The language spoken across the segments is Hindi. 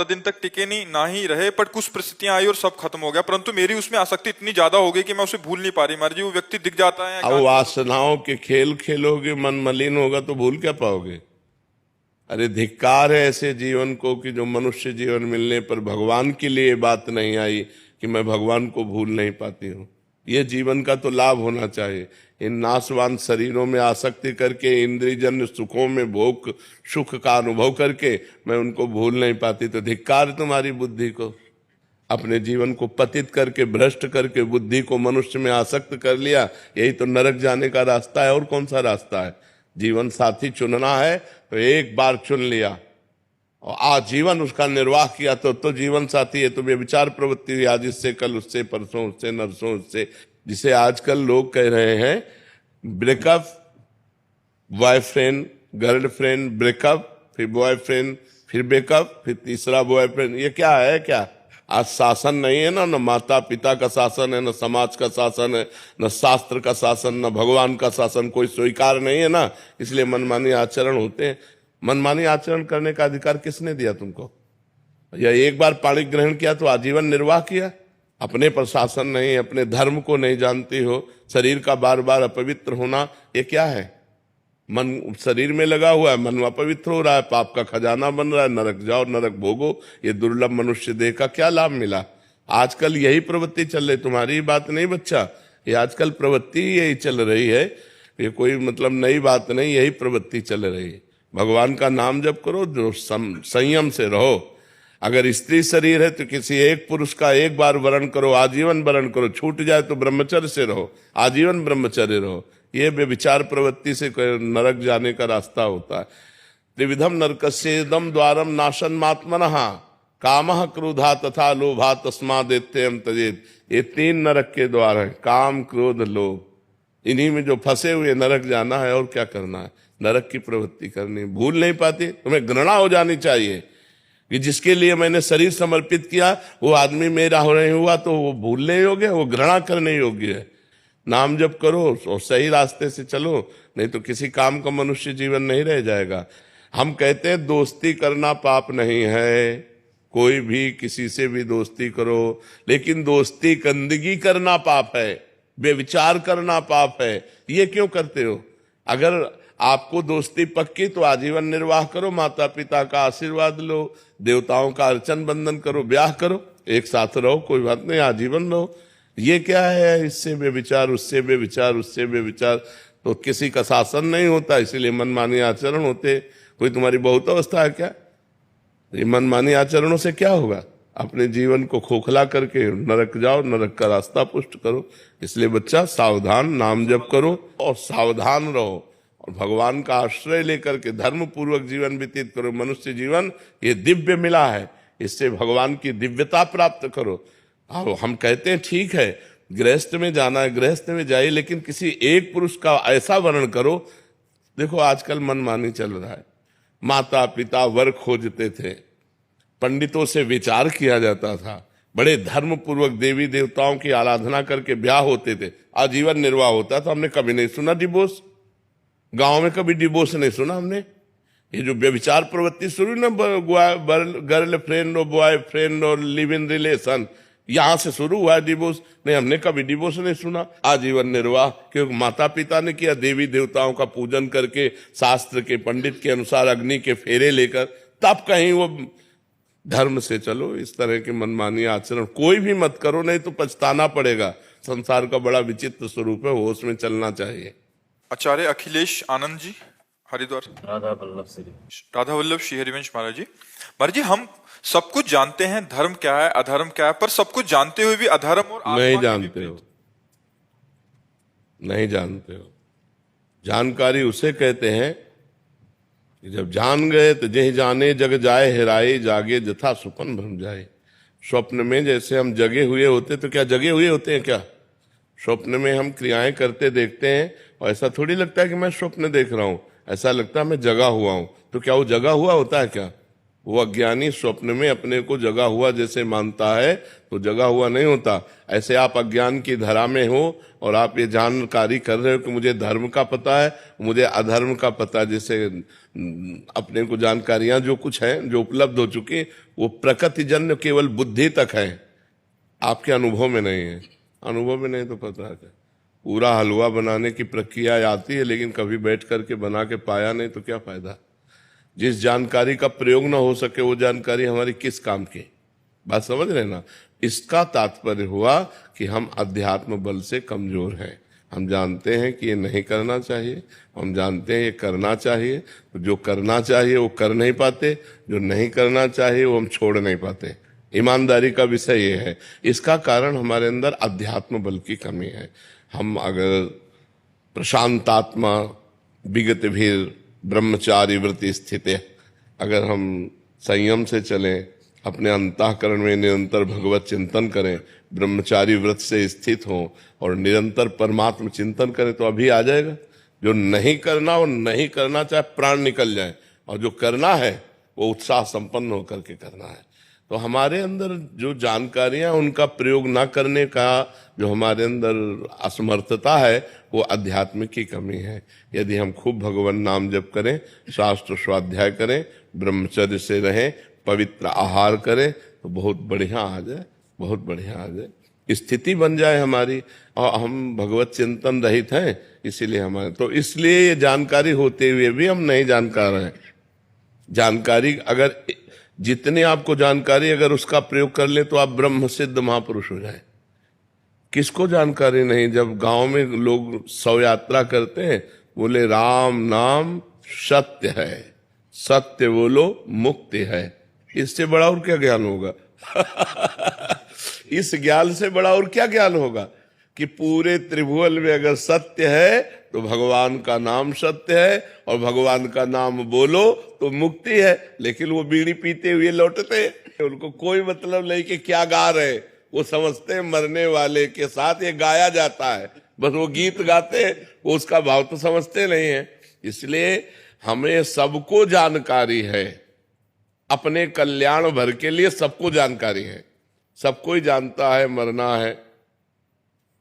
दिन तक टिके नहीं ना ही रहे, बट कुछ परिस्थितियां आई और सब खत्म हो गया, परंतु मेरी उसमें आसक्ति इतनी ज्यादा हो गई कि मैं उसे भूल नहीं पा रही। महाराज जी वो व्यक्ति दिख जाता है। अब वासनाओं के खेल खेलोगे, मन मलिन होगा तो भूल क्या पाओगे। अरे धिक्कार है ऐसे जीवन को कि जो मनुष्य जीवन मिलने पर भगवान के लिए बात नहीं आई कि मैं भगवान को भूल नहीं पाती हूँ। ये जीवन का तो लाभ होना चाहिए। इन नाशवान शरीरों में आसक्ति करके, इंद्रियजन्य सुखों में भोग सुख का अनुभव करके मैं उनको भूल नहीं पाती, तो धिक्कार तुम्हारी बुद्धि को। अपने जीवन को पतित करके, भ्रष्ट करके बुद्धि को मनुष्य में आसक्त कर लिया, यही तो नरक जाने का रास्ता है। और कौन सा रास्ता है। जीवन साथी चुनना है तो एक बार चुन लिया और आजीवन उसका निर्वाह किया तो जीवन साथी है। तो व्यभिचार प्रवृत्ति हुई आज इससे, कल उससे, परसों उससे, नरसों उससे, जिसे आजकल लोग कह रहे हैं ब्रेकअप, बॉयफ्रेंड गर्लफ्रेंड, ब्रेकअप, फिर बॉयफ्रेंड, फिर ब्रेकअप, फिर तीसरा बॉयफ्रेंड। ये क्या है क्या। आज शासन नहीं है ना, न माता पिता का शासन है, न समाज का शासन है, न शास्त्र का शासन, न भगवान का शासन, कोई स्वीकार नहीं है ना। इसलिए मनमानी आचरण होते हैं। मनमानी आचरण करने का अधिकार किसने दिया तुमको। या एक बार पाणी ग्रहण किया तो आजीवन निर्वाह किया। अपने पर शासन नहीं, अपने धर्म को नहीं जानती हो, शरीर का बार बार अपवित्र होना, ये क्या है। मन शरीर में लगा हुआ है, मन अपवित्र हो रहा है, पाप का खजाना बन रहा है, नरक जाओ नरक भोगो। ये दुर्लभ मनुष्य देह का क्या लाभ मिला। आजकल यही प्रवृत्ति चल रही, तुम्हारी बात नहीं बच्चा, ये आजकल प्रवृत्ति यही चल रही है। ये कोई मतलब नई बात नहीं, यही प्रवृत्ति चल रही है। भगवान का नाम जप करो, जो संयम से रहो। अगर स्त्री शरीर है तो किसी एक पुरुष का एक बार वरण करो, आजीवन वरण करो। छूट जाए तो ब्रह्मचर्य से रहो, आजीवन ब्रह्मचर्य रहो। ये व्यभिचार प्रवृत्ति से नरक जाने का रास्ता होता है। त्रिविधम नरकस्येदम द्वारम नाशनमात्मनः कामः क्रोधा तथा लोभा तस्मादेत्ययं तजेत। ये तीन नरक के द्वार हैं, काम क्रोध लोभ। इन्हीं में जो फंसे हुए नरक जाना है। और क्या करना है, नरक की प्रवृत्ति करनी। भूल नहीं पाती, तुम्हें घृणा हो जानी चाहिए कि जिसके लिए मैंने शरीर समर्पित किया वो आदमी मेरा हो नहीं हुआ तो वो भूलने योग्य है, वो घृणा करने योग्य है। नाम जप करो और सही रास्ते से चलो, नहीं तो किसी काम का मनुष्य जीवन नहीं रह जाएगा। हम कहते हैं दोस्ती करना पाप नहीं है, कोई भी किसी से भी दोस्ती करो, लेकिन दोस्ती गंदगी करना पाप है, बेविचार करना पाप है। ये क्यों करते हो। अगर आपको दोस्ती पक्की तो आजीवन निर्वाह करो, माता पिता का आशीर्वाद लो, देवताओं का अर्चन बंदन करो, ब्याह करो, एक साथ रहो, कोई बात नहीं, आजीवन रहो। ये क्या है, इससे बेविचार, उससे बेविचार, उससे बेविचार, तो किसी का शासन नहीं होता, इसीलिए मनमानी आचरण होते। कोई तुम्हारी बहुत अवस्था है क्या। ये मनमानी आचरणों से क्या होगा। अपने जीवन को खोखला करके नरक जाओ, नरक का रास्ता पुष्ट करो। इसलिए बच्चा सावधान, नाम जप करो और सावधान रहो और भगवान का आश्रय लेकर के धर्म पूर्वक जीवन व्यतीत करो। मनुष्य जीवन ये दिव्य मिला है, इससे भगवान की दिव्यता प्राप्त करो। अब हम कहते हैं ठीक है गृहस्थ में जाना है, गृहस्थ में जाइए, लेकिन किसी एक पुरुष का ऐसा वर्ण करो। देखो आजकल मनमानी चल रहा है। माता पिता वर खोजते थे, पंडितों से विचार किया जाता था, बड़े धर्म पूर्वक देवी देवताओं की आराधना करके ब्याह होते थे, आजीवन निर्वाह होता था। हमने कभी नहीं सुना डिवोर्स, गांव में कभी डिवोर्स नहीं सुना हमने। ये जो व्यभिचार प्रवृत्ति शुरू ना, गर्लफ्रेंड और बॉयफ्रेंड और लिव इन रिलेशन, यहां से शुरू हुआ है डिवोर्स। नहीं, हमने कभी डिवोर्स नहीं सुना। आजीवन निर्वाह क्योंकि माता पिता ने किया, देवी देवताओं का पूजन करके, शास्त्र के पंडित के अनुसार अग्नि के फेरे लेकर, तब कहीं वो धर्म से चलो। इस तरह के मनमानी आचरण कोई भी मत करो, नहीं तो पछताना पड़ेगा। संसार का बड़ा विचित्र स्वरूप है, होश में चलना चाहिए। आचार्य अखिलेश आनंद जी, हरिद्वार। राधा वल्लभ श्री हरिवंश महाराज जी। महाराज जी हम सब कुछ जानते हैं, धर्म क्या है अधर्म क्या है, पर सब कुछ जानते हुए भी अधर्म और नहीं जानते हो, नहीं जानते हो। जानकारी उसे कहते हैं कि जब जान गए तो जही जाने जग जाए हेराए, जागे जथा सुपन भ्रम जाए। स्वप्न में जैसे हम जगे हुए होते, तो क्या जगे हुए होते हैं क्या। स्वप्न में हम क्रियाएं करते देखते हैं और ऐसा थोड़ी लगता है कि मैं स्वप्न देख रहा हूं, ऐसा लगता है मैं जगा हुआ हूं। तो क्या वो जगा हुआ होता है क्या, वो अज्ञानी स्वप्न में अपने को जगा हुआ जैसे मानता है तो जगा हुआ नहीं होता। ऐसे आप अज्ञान की धरा में हो और आप ये जानकारी कर रहे हो कि मुझे धर्म का पता है, मुझे अधर्म का पता है, जैसे अपने को जानकारियां जो कुछ है जो उपलब्ध हो चुकी वो प्रकृतिजन्य केवल बुद्धि तक है, आपके अनुभव में नहीं है। अनुभव में नहीं तो पता है क्या? पूरा हलवा बनाने की प्रक्रिया आती है लेकिन कभी बैठ करके बना के पाया नहीं तो क्या फायदा। जिस जानकारी का प्रयोग ना हो सके वो जानकारी हमारी किस काम की, बात समझ रहे ना। इसका तात्पर्य हुआ कि हम अध्यात्म बल से कमजोर हैं। हम जानते हैं कि ये नहीं करना चाहिए, हम जानते हैं ये करना चाहिए, तो जो करना चाहिए वो कर नहीं पाते, जो नहीं करना चाहिए वो हम छोड़ नहीं पाते। ईमानदारी का विषय ये है। इसका कारण हमारे अंदर अध्यात्म बल की कमी है। हम अगर प्रशांतात्मा विगत भीर ब्रह्मचारी वृत्ति स्थित, अगर हम संयम से चलें, अपने अंतःकरण में निरंतर भगवत चिंतन करें, ब्रह्मचारी व्रत से स्थित हों और निरंतर परमात्म चिंतन करें तो अभी आ जाएगा। जो नहीं करना वो नहीं करना, चाहे प्राण निकल जाए, और जो करना है वो उत्साह संपन्न होकर के करना है। तो हमारे अंदर जो जानकारियां उनका प्रयोग ना करने का जो हमारे अंदर असमर्थता है वो अध्यात्म की कमी है। यदि हम खूब भगवान नाम जप करें, शास्त्र स्वाध्याय करें, ब्रह्मचर्य से रहें, पवित्र आहार करें तो बहुत बढ़िया आ जाए, बहुत बढ़िया आ जाए, स्थिति बन जाए हमारी। और हम भगवत चिंतन रहित हैं, इसीलिए हमारे, तो इसलिए ये जानकारी होते हुए भी हम नहीं जानकार हैं। जानकारी अगर जितनी आपको जानकारी अगर उसका प्रयोग कर ले तो आप ब्रह्म सिद्ध महापुरुष हो जाए। किसको जानकारी नहीं? जब गांव में लोग शव यात्रा करते हैं, बोले राम नाम सत्य है, सत्य बोलो मुक्ति है। इससे बड़ा और क्या ज्ञान होगा? इस ज्ञान से बड़ा और क्या ज्ञान होगा कि पूरे त्रिभुवन में अगर सत्य है तो भगवान का नाम सत्य है, और भगवान का नाम बोलो तो मुक्ति है। लेकिन वो बीड़ी पीते हुए लौटते, उनको कोई मतलब नहीं कि क्या गा रहे, वो समझते हैं मरने वाले के साथ ये गाया जाता है, बस वो गीत गाते, वो उसका भाव तो समझते नहीं है। इसलिए हमें सबको जानकारी है, अपने कल्याण भर के लिए सबको जानकारी है। सबको ही जानता है मरना है,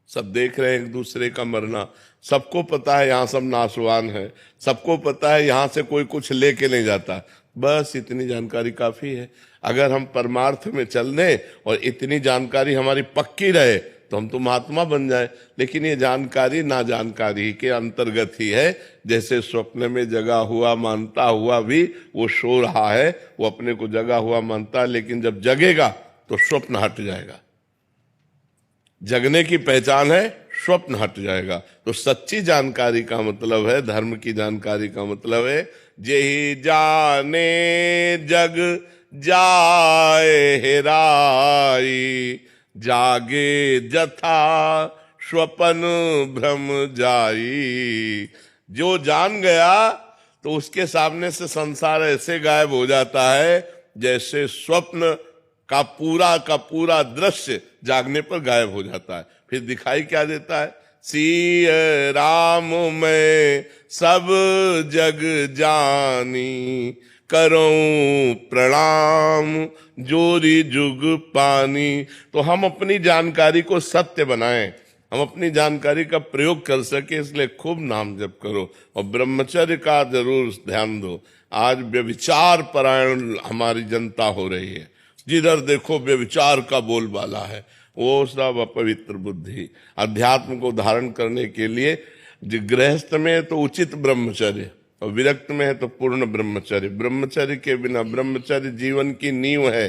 सब देख रहे हैं एक दूसरे का मरना, सबको पता है यहाँ सब नाशवान है, सबको पता है यहाँ से कोई कुछ लेके नहीं जाता। बस इतनी जानकारी काफी है। अगर हम परमार्थ में चल दें और इतनी जानकारी हमारी पक्की रहे तो हम तो महात्मा बन जाए। लेकिन ये जानकारी ना जानकारी के अंतर्गत ही है। जैसे स्वप्न में जगा हुआ मानता हुआ भी वो सो रहा है, वो अपने को जगा हुआ मानता है, लेकिन जब जगेगा तो स्वप्न हट जाएगा। जगने की पहचान है, स्वप्न हट जाएगा। तो सच्ची जानकारी का मतलब है, धर्म की जानकारी का मतलब है, जेहि जाने जग जाए हेराई, जागे जथा स्वपन भ्रम जाई। जो जान गया तो उसके सामने से संसार ऐसे गायब हो जाता है जैसे स्वप्न का पूरा दृश्य जागने पर गायब हो जाता है। फिर दिखाई क्या देता है? सिय राम मैं सब जग जानी, करूं प्रणाम जोरी जुग पानी। तो हम अपनी जानकारी को सत्य बनाएं, हम अपनी जानकारी का प्रयोग कर सके, इसलिए खूब नाम जप करो और ब्रह्मचर्य का जरूर ध्यान दो। आज व्यभिचार परायण हमारी जनता हो रही है, जिधर देखो व्यभिचार का बोलबाला है। वो सब अपवित्र बुद्धि। अध्यात्म को धारण करने के लिए गृहस्थ में तो उचित ब्रह्मचर्य और विरक्त में है तो पूर्ण ब्रह्मचर्य। ब्रह्मचर्य के बिना, ब्रह्मचर्य जीवन की नींव है।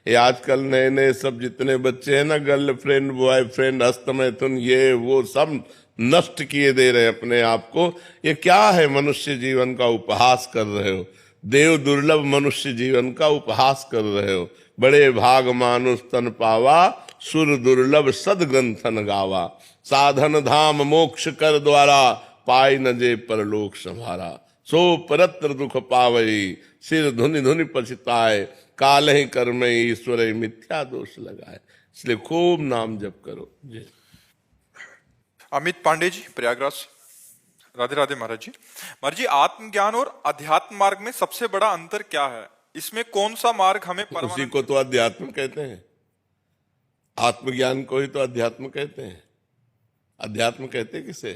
ये आजकल नए नए सब जितने बच्चे हैं ना, गर्लफ्रेंड बॉयफ्रेंड हस्तमैथुन ये वो सब नष्ट किए दे रहे हैं अपने आप को। ये क्या है? मनुष्य जीवन का उपहास कर रहे हो, देव दुर्लभ मनुष्य जीवन का उपहास कर रहे हो। बड़े भाग मानुष तन पावा, सुर दुर्लभ सद ग्रंथन गावा। साधन धाम मोक्ष कर द्वारा, पाई न जे परलोक संभारा। सो परत्र दुख पावई, सिर धुनि धुनि पछताए। काल ही कर्म ईश्वर मिथ्या दोष लगाए। इसलिए खूब नाम जप करो। जी अमित पांडे जी, प्रयागराज। राधे राधे महाराज जी। महाराज जी, आत्मज्ञान और अध्यात्म मार्ग में सबसे बड़ा अंतर क्या है? इसमें कौन सा मार्ग हमें उसी परमानंद? को तो अध्यात्म कहते हैं। आत्मज्ञान को ही तो अध्यात्म कहते हैं। अध्यात्म कहते किसे?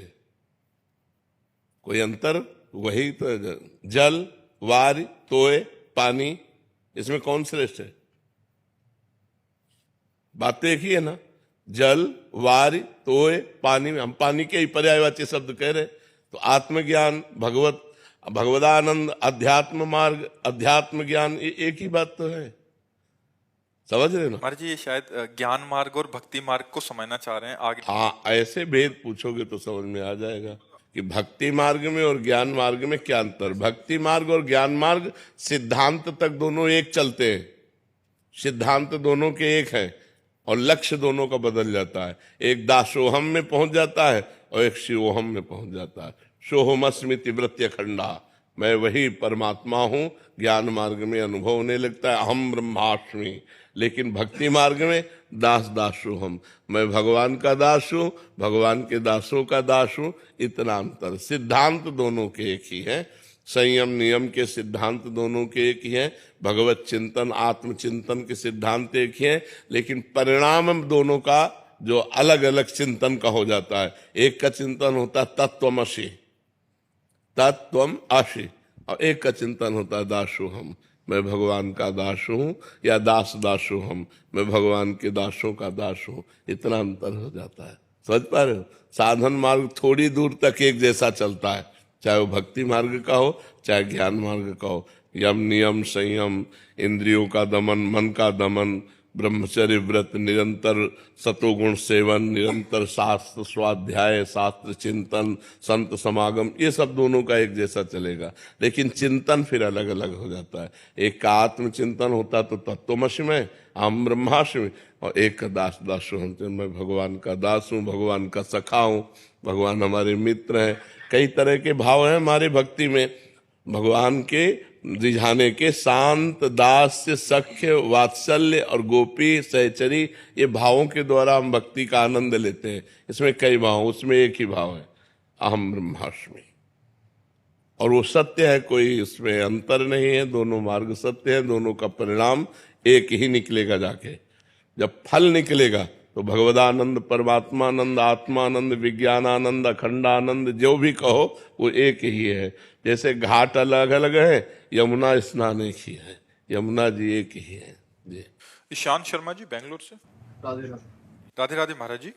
कोई अंतर? वही तो है। जल, वार, तोय, पानी, इसमें कौन श्रेष्ठ है? बात तो एक ही है ना। जल, वार, तोय, पानी, हम पानी के ही पर्यायवाची शब्द कह रहे। तो आत्मज्ञान, भगवदानंद, अध्यात्म मार्ग, अध्यात्म ज्ञान, ये एक ही बात तो है। समझ रहे हो ना? महाराज जी ये शायद ज्ञान मार्ग और भक्ति मार्ग को समझना चाह रहे हैं आगे। हाँ, ऐसे भेद पूछोगे तो समझ में आ जाएगा कि भक्ति मार्ग में और ज्ञान मार्ग में क्या अंतर। भक्ति मार्ग और ज्ञान मार्ग सिद्धांत तक दोनों एक चलते हैं। सिद्धांत दोनों के एक है और लक्ष्य दोनों का बदल जाता है। एक दासोहम में पहुंच जाता है और एक शिवोहम में पहुंच जाता है। सोहमस्मिति वृत्य खंडा, मैं वही परमात्मा हूं। ज्ञान मार्ग में अनुभव होने लगता है अहम ब्रह्मास्मि। लेकिन भक्ति मार्ग में दास दासोहम, मैं भगवान का दास हूं, भगवान के दासों का दास हूं। इतना अंतर। सिद्धांत दोनों के एक ही है। संयम नियम के सिद्धांत दोनों के एक ही है। भगवत चिंतन, आत्मचिंतन के सिद्धांत एक ही है। लेकिन परिणाम दोनों का जो अलग अलग चिंतन का हो जाता है। एक का चिंतन होता है तत्वमसि, तत्वम आशी, और एक का चिंतन होता है दासोहम, मैं भगवान का दास हूं, या दास दासोहम, मैं भगवान के दासों का दास हूं। इतना अंतर हो जाता है। समझ पा रहे हो? साधन मार्ग थोड़ी दूर तक एक जैसा चलता है, चाहे वो भक्ति मार्ग का हो चाहे ज्ञान मार्ग का हो। यम नियम संयम, इंद्रियों का दमन, मन का दमन, ब्रह्मचर्य व्रत, निरंतर सतोगुण सेवन, निरंतर शास्त्र स्वाध्याय, शास्त्र चिंतन, संत समागम, ये सब दोनों का एक जैसा चलेगा। लेकिन चिंतन फिर अलग अलग हो जाता है। एक का आत्मचिंतन होता तो तत्वमसि में, अहम ब्रह्मास्मि, और एक का दास दासोहम, मैं भगवान का दास हूँ, भगवान का सखा हूँ, भगवान हमारे मित्र हैं। कई तरह के भाव हैं हमारे भक्ति में। भगवान के रिझाने के शांत, दास्य, सख्य, वात्सल्य और गोपी सहचरी, ये भावों के द्वारा हम भक्ति का आनंद लेते हैं। इसमें कई भाव, उसमें एक ही भाव है अहम ब्रह्मास्मि, और वो सत्य है, कोई इसमें अंतर नहीं है। दोनों मार्ग सत्य है, दोनों का परिणाम एक ही निकलेगा। जाके जब फल निकलेगा तो भगवदानंद, परमात्मानंद, आत्मानंद, विज्ञानानंद, अखंडानंद, जो भी कहो वो एक ही है। जैसे घाट अलग अलग है, यमुना स्नान एक ही है। यमुना जी एक ही है जी। ईशान शर्मा जी बेंगलोर से। राधे राधे राधे महाराज जी।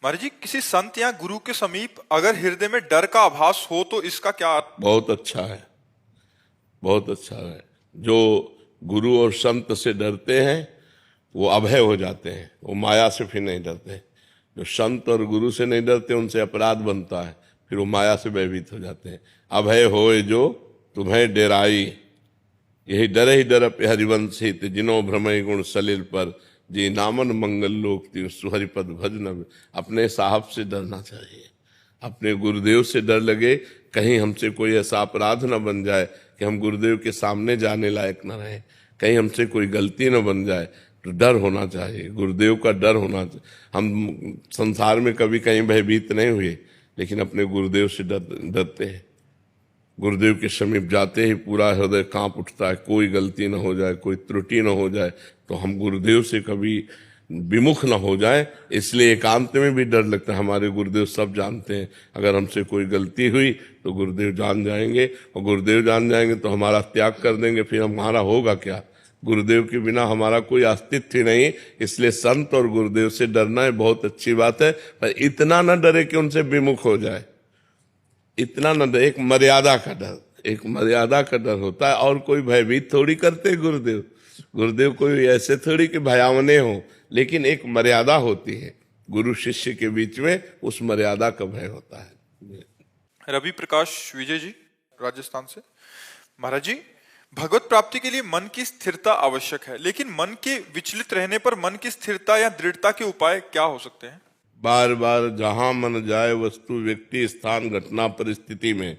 महाराज जी किसी संत या गुरु के समीप अगर हृदय में डर का आभास हो तो इसका क्या? बहुत अच्छा है, बहुत अच्छा है। जो गुरु और संत से डरते हैं वो अभय हो जाते हैं, वो माया से फिर नहीं डरते। जो संत और गुरु से नहीं डरते उनसे अपराध बनता है, फिर वो माया से भयभीत हो जाते हैं। अभय होए जो तुम्हें डेराई, यही डर ही डर पे हरिवंश हित, जिनो भ्रमय गुण सलिल पर, जी नामन मंगल लोक ती सुहरिपद भजन। अपने साहब से डरना चाहिए, अपने गुरुदेव से डर लगे, कहीं हमसे कोई ऐसा अपराध न बन जाए कि हम गुरुदेव के सामने जाने लायक न रहे, कहीं हमसे कोई गलती न बन जाए, तो डर होना चाहिए, गुरुदेव का डर होना चाहिए। हम संसार में कभी कहीं भयभीत नहीं हुए, लेकिन अपने गुरुदेव से डरते हैं। गुरुदेव के समीप जाते ही पूरा हृदय कांप उठता है, कोई गलती न हो जाए, कोई त्रुटि न हो जाए, तो हम गुरुदेव से कभी विमुख न हो जाए, इसलिए एकांत में भी डर लगता है। हमारे गुरुदेव सब जानते हैं, अगर हमसे कोई गलती हुई तो गुरुदेव जान जाएंगे, और गुरुदेव जान जाएंगे तो हमारा त्याग कर देंगे, फिर हमारा होगा क्या? गुरुदेव के बिना हमारा कोई अस्तित्व ही नहीं। इसलिए संत और गुरुदेव से डरना है बहुत अच्छी बात है, पर इतना न डरे कि उनसे विमुख हो जाए, इतना न डरे। एक मर्यादा का डर, एक मर्यादा का डर होता है। और कोई भयभीत थोड़ी करते गुरुदेव, गुरुदेव कोई ऐसे थोड़ी कि भयावने हो, लेकिन एक मर्यादा होती है गुरु शिष्य के बीच में, उस मर्यादा का भय होता है। रवि प्रकाश विजय जी राजस्थान से। महाराज जी भगवत प्राप्ति के लिए मन की स्थिरता आवश्यक है, लेकिन मन के विचलित रहने पर मन की स्थिरता या दृढ़ता के उपाय क्या हो सकते हैं? बार बार जहां मन जाए वस्तु व्यक्ति स्थान घटना परिस्थिति में,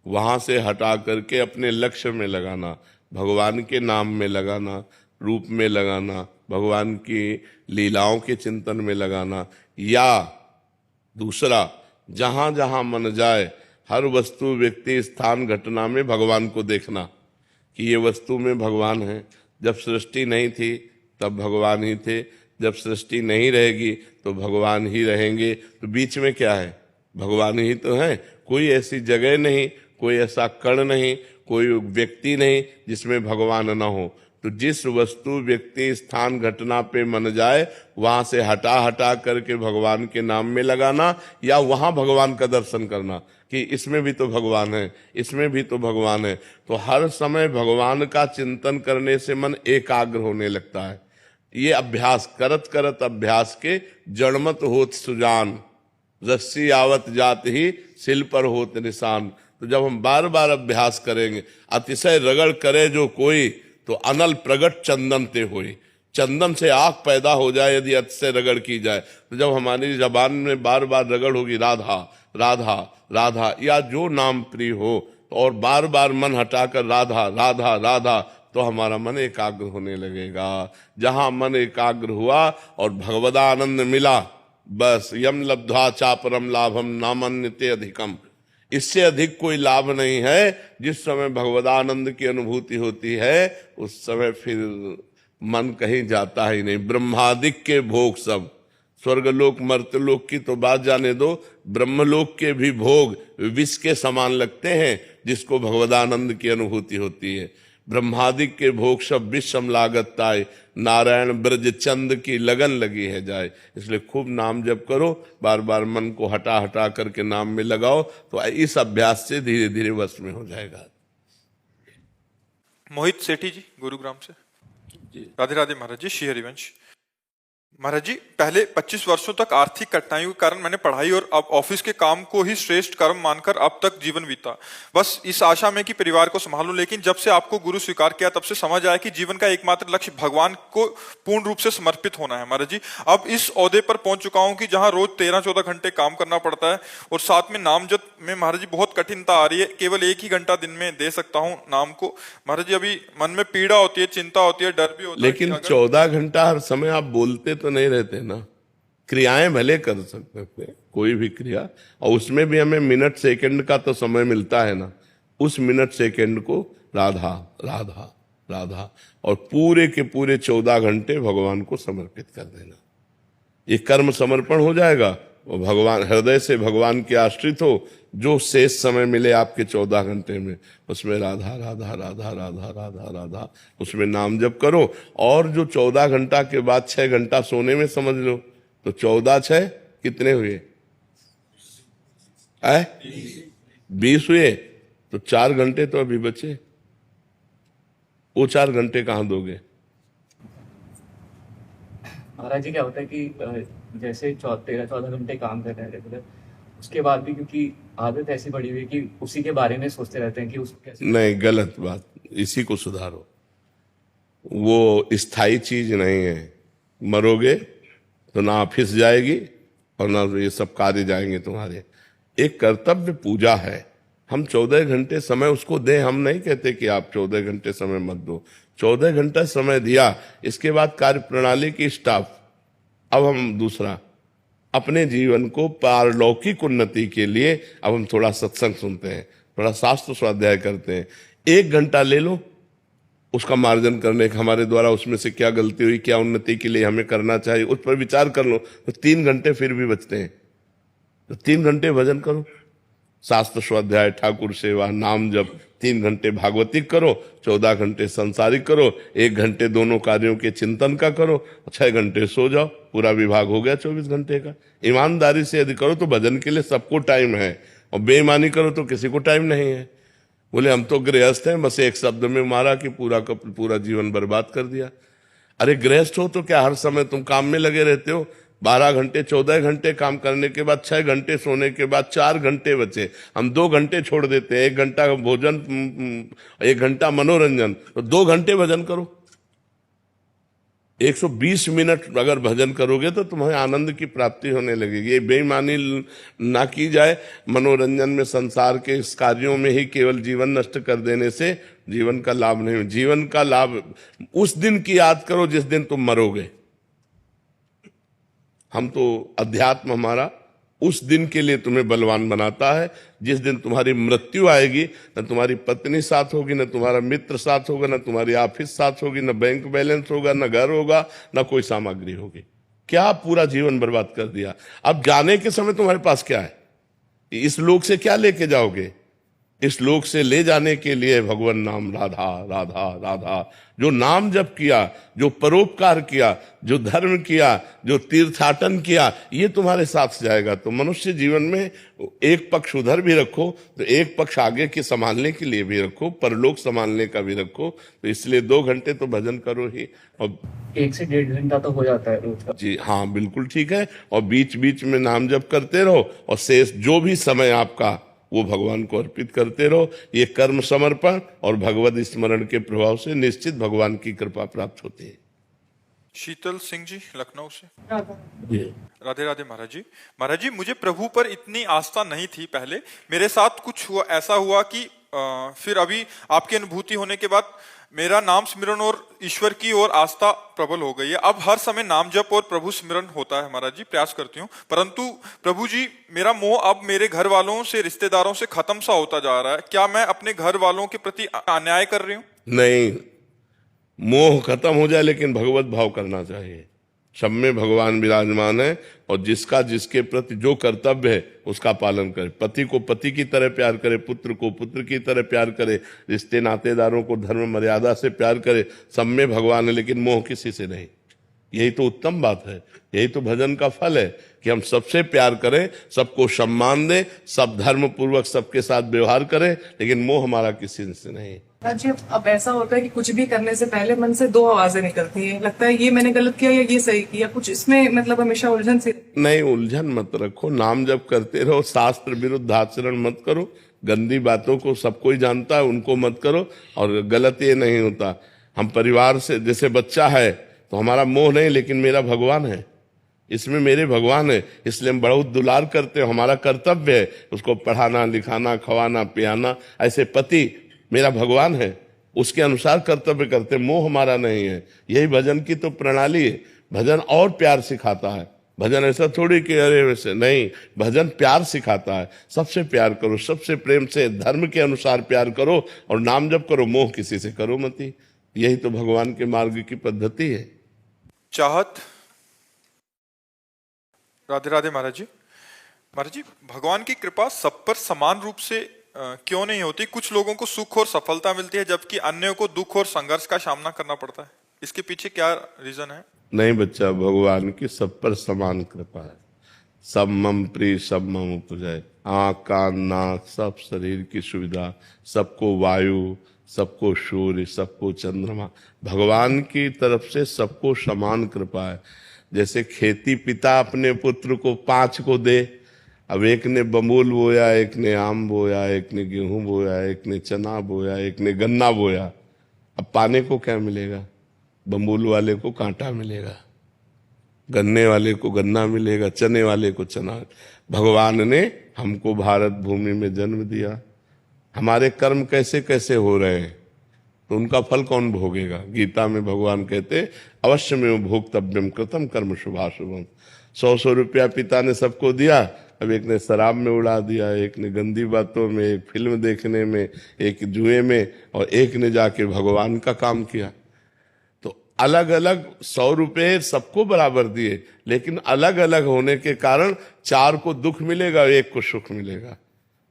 वहां से हटा करके अपने लक्ष्य में लगाना, भगवान के नाम में लगाना, रूप में लगाना, भगवान की लीलाओं के चिंतन में लगाना। या दूसरा, जहां जहां मन जाए हर वस्तु व्यक्ति स्थान घटना में भगवान को देखना कि ये वस्तु में भगवान है। जब सृष्टि नहीं थी तब भगवान ही थे, जब सृष्टि नहीं रहेगी तो भगवान ही रहेंगे। तो बीच में क्या है? भगवान ही तो है। कोई ऐसी जगह नहीं, कोई ऐसा कण नहीं, कोई व्यक्ति नहीं जिसमें भगवान न हो। तो जिस वस्तु, व्यक्ति, स्थान, घटना पे मन जाए वहां से हटा हटा करके भगवान के नाम में लगाना, या वहां भगवान का दर्शन करना कि इसमें भी तो भगवान है, इसमें भी तो भगवान है। तो हर समय भगवान का चिंतन करने से मन एकाग्र होने लगता है। ये अभ्यास करत करत अभ्यास के जड़मत होत सुजान, रस्सी आवत जात ही सिल पर होत निशान। तो जब हम बार बार अभ्यास करेंगे, अतिशय रगड़ करे जो कोई, तो अनल प्रगट चंदन ते होई। चंदन से आग पैदा हो जाए यदि अतिशय रगड़ की जाए। तो जब हमारी जबान में बार बार रगड़ होगी राधा राधा राधा, या जो नाम प्रिय हो, और बार बार मन हटाकर राधा राधा राधा, तो हमारा मन एकाग्र होने लगेगा। जहां मन एकाग्र हुआ और भगवदानंद मिला, बस यम लब्ध्वा चापरम लाभम नामन्यते अधिकम। इससे अधिक कोई लाभ नहीं है। जिस समय भगवदानंद की अनुभूति होती है उस समय फिर मन कहीं जाता ही नहीं। ब्रह्मादिक के भोग सब, स्वर्गलोक मर्त्यलोक की तो बात जाने दो, ब्रह्मलोक के भी भोग विष के समान लगते हैं जिसको भगवदानंद की अनुभूति होती है। ब्रह्मादिक के भोग सब विषम लागत ताय, नारायण ब्रज चंद की लगन लगी है जाए। इसलिए खूब नाम जप करो, बार बार मन को हटा हटा करके नाम में लगाओ, तो इस अभ्यास से धीरे धीरे वश में हो जाएगा। मोहित सेठी जी गुरुग्राम से। राधे राधे महाराज जी। श्री हरिवंश महाराज जी, पहले 25 वर्षों तक आर्थिक कठिनाइयों के कारण मैंने पढ़ाई और अब ऑफिस के काम को ही श्रेष्ठ कर्म मानकर अब तक जीवन बीता, बस इस आशा में कि परिवार को संभालूं। लेकिन जब से आपको गुरु स्वीकार किया तब से समझ आया कि जीवन का एकमात्र लक्ष्य भगवान को पूर्ण रूप से समर्पित होना है। महाराज जी, अब इस ओहदे पर पहुंच चुका हूं कि जहां रोज 13-14 घंटे काम करना पड़ता है और साथ में नाम जप में महाराज जी बहुत कठिनता आ रही है। केवल 1 ही घंटा दिन में दे सकता हूँ नाम को। महाराज जी, अभी मन में पीड़ा होती है, चिंता होती है, डर भी होता है। लेकिन 14 घंटा हर समय आप बोलते तो नहीं रहते ना, क्रियाएं भले कर सकते थे, कोई भी क्रिया, और उसमें भी हमें मिनट सेकंड का तो समय मिलता है ना। उस मिनट सेकंड को राधा राधा राधा और पूरे के पूरे 14 घंटे भगवान को समर्पित कर देना। ये कर्म समर्पण हो जाएगा और भगवान, हृदय से भगवान के आश्रित हो। जो शेष समय मिले आपके 14 घंटे में, उसमें राधा राधा राधा राधा राधा राधा, उसमें नाम जप करो। और जो 14 घंटा के बाद 6 घंटा सोने में समझ लो, तो 14×6 कितने हुए? 20 हुए। तो 4 घंटे तो अभी बचे, वो 4 घंटे कहां दोगे? महाराज जी, क्या होता है कि जैसे 13-14 घंटे काम कर रहे हैं रेगुलर, उसके बाद भी क्योंकि आदत ऐसी पड़ी हुई है कि उसी के बारे में सोचते रहते हैं कि उसको कैसे। नहीं, गलत बात, इसी को सुधारो। वो स्थायी चीज नहीं है। मरोगे तो ना ऑफिस जाएगी और ना ये सब कार्य जाएंगे तुम्हारे। एक कर्तव्य पूजा है, हम 14 घंटे समय उसको दें। हम नहीं कहते कि आप 14 घंटे समय मत दो, 14 घंटा समय दिया, इसके बाद कार्य प्रणाली की स्टाफ। अब हम दूसरा अपने जीवन को पारलौकिक उन्नति के लिए अब हम थोड़ा सत्संग सुनते हैं, थोड़ा शास्त्र स्वाध्याय करते हैं। 1 घंटा ले लो उसका मार्जन करने का, हमारे द्वारा उसमें से क्या गलती हुई, क्या उन्नति के लिए हमें करना चाहिए, उस पर विचार कर लो। तो 3 घंटे फिर भी बचते हैं। तो 3 घंटे भजन करो, शास्त्र स्वाध्याय, ठाकुर सेवा, नाम जप। 3 घंटे भागवतिक करो, 14 घंटे संसारिक करो, 1 घंटे दोनों कार्यों के चिंतन का करो, 6 घंटे सो जाओ। पूरा विभाग हो गया 24 घंटे का। ईमानदारी से यदि करो तो भजन के लिए सबको टाइम है, और बेईमानी करो तो किसी को टाइम नहीं है। बोले हम तो गृहस्थ हैं, बस एक शब्द में मारा कि पूरा का पूरा जीवन बर्बाद कर दिया। अरे गृहस्थ हो तो क्या हर समय तुम काम में लगे रहते हो? 12 घंटे 14 घंटे काम करने के बाद 6 घंटे सोने के बाद 4 घंटे बचे, हम 2 घंटे छोड़ देते हैं। 1 घंटा भोजन, 1 घंटा मनोरंजन, तो 2 घंटे भजन करो। 120 मिनट अगर भजन करोगे तो तुम्हें आनंद की प्राप्ति होने लगेगी। ये बेईमानी ना की जाए। मनोरंजन में, संसार के इस कार्यों में ही केवल जीवन नष्ट कर देने से जीवन का लाभ नहीं। जीवन का लाभ उस दिन की याद करो जिस दिन तुम मरोगे। हम तो अध्यात्म हमारा उस दिन के लिए तुम्हें बलवान बनाता है। जिस दिन तुम्हारी मृत्यु आएगी, न तुम्हारी पत्नी साथ होगी, न तुम्हारा मित्र साथ होगा, न तुम्हारी ऑफिस साथ होगी, न बैंक बैलेंस होगा, न घर होगा, न कोई सामग्री होगी। क्या पूरा जीवन बर्बाद कर दिया। अब जाने के समय तुम्हारे पास क्या है? इस लोक से क्या लेके जाओगे? इस लोक से ले जाने के लिए भगवान नाम, राधा राधा राधा। जो नाम जप किया, जो परोपकार किया, जो धर्म किया, जो तीर्थाटन किया, ये तुम्हारे साथ जाएगा। तो मनुष्य जीवन में एक पक्ष उधर भी रखो, तो एक पक्ष आगे के संभालने के लिए भी रखो, परलोक संभालने का भी रखो। तो इसलिए 2 घंटे तो भजन करो ही। और 1 से 1.5 घंटा तो हो जाता है रोज का। जी हाँ, बिल्कुल ठीक है। और बीच बीच में नाम जप करते रहो, और शेष जो भी समय आपका वो भगवान को अर्पित करते रहो। ये कर्म समर्पण और भगवत स्मरण के प्रभाव से निश्चित भगवान की कृपा प्राप्त होती है। शीतल सिंह जी, लखनऊ से। जी। राधे राधे महाराज जी। महाराज जी, मुझे प्रभु पर इतनी आस्था नहीं थी पहले। मेरे साथ कुछ हुआ, ऐसा हुआ कि फिर अभी आपकी अनुभूति होने के बाद मेरा नाम स्मरण और ईश्वर की ओर आस्था प्रबल हो गई है। अब हर समय नाम जप और प्रभु स्मरण होता है महाराज जी, प्रयास करती हूँ। परंतु प्रभु जी, मेरा मोह अब मेरे घर वालों से, रिश्तेदारों से खत्म सा होता जा रहा है। क्या मैं अपने घर वालों के प्रति अन्याय कर रही हूँ? नहीं, मोह खत्म हो जाए, लेकिन भगवत भाव करना चाहिए। सब में भगवान विराजमान है, और जिसका जिसके प्रति जो कर्तव्य है उसका पालन करे। पति को पति की तरह प्यार करे, पुत्र को पुत्र की तरह प्यार करे, रिश्ते नातेदारों को धर्म मर्यादा से प्यार करे। सब में भगवान है, लेकिन मोह किसी से नहीं। यही तो उत्तम बात है, यही तो भजन का फल है कि हम सबसे प्यार करें, सबको सम्मान दें, सब धर्म पूर्वक सबके साथ व्यवहार करें, लेकिन मोह हमारा किसी से नहीं। जी, अब ऐसा होता है कि कुछ भी करने से पहले मन से 2 आवाजें निकलती है, लगता है ये मैंने गलत किया या ये सही किया। कुछ इसमें मतलब हमेशा उलझन सी। नहीं, उलझन मत रखो, नाम जप करते रहो, शास्त्र विरुद्ध आचरण मत करो, गंदी बातों को सब कोई जानता है उनको मत करो। और गलत ये नहीं होता, हम परिवार से, जैसे बच्चा है तो हमारा मोह नहीं, लेकिन मेरा भगवान है, इसमें मेरे भगवान है, इसलिए हम बहुत दुलार करते हैं। हमारा कर्तव्य है उसको पढ़ाना, लिखाना, खवाना, पियाना। ऐसे पति मेरा भगवान है, उसके अनुसार कर्तव्य करते, मोह हमारा नहीं है। यही भजन की तो प्रणाली है। भजन और प्यार सिखाता है। भजन ऐसा थोड़ी कि अरे वैसे नहीं, भजन प्यार सिखाता है। सबसे प्यार करो, सबसे प्रेम से धर्म के अनुसार प्यार करो, और नाम जप करो, मोह किसी से करो मती। यही तो भगवान के मार्ग की पद्धति है। चाहत। राधे राधे महाराज जी। महाराज जी, भगवान की कृपा सब पर समान रूप से क्यों नहीं होती? कुछ लोगों को सुख और सफलता मिलती है, जबकि अन्यों को दुख और संघर्ष का सामना करना पड़ता है। इसके पीछे क्या रीजन है? नहीं बच्चा, भगवान की सब पर समान कृपा है। सब मम प्रिय सब मम उपजय। आँख, कान, नाक, सब शरीर की सुविधा, सबको वायु, सबको सूर्य, सबको चंद्रमा। भगवान की तरफ से सबको समान कृपा है। जैसे खेती पिता अपने पुत्र को 5 को दे, अब एक ने बमूल बोया, एक ने आम बोया, एक ने गेहूं बोया, एक ने चना बोया, एक ने गन्ना बोया। अब पाने को क्या मिलेगा? बमूल वाले को कांटा मिलेगा, गन्ने वाले को गन्ना मिलेगा, चने वाले को चना। भगवान ने हमको भारत भूमि में जन्म दिया। हमारे कर्म कैसे कैसे हो रहे हैं, तो उनका फल कौन भोगेगा? गीता में भगवान कहते, अवश्य में भोक्तव्यम कृतम कर्म शुभाशुभम। 100 रुपया पिता ने सबको दिया, अब एक ने शराब में उड़ा दिया, एक ने गंदी बातों में, एक फिल्म देखने में, एक जुए में, और एक ने जाके भगवान का काम किया। तो अलग अलग 100 रुपये सबको बराबर दिए, लेकिन अलग अलग होने के कारण 4 को दुख मिलेगा, 1 को सुख मिलेगा।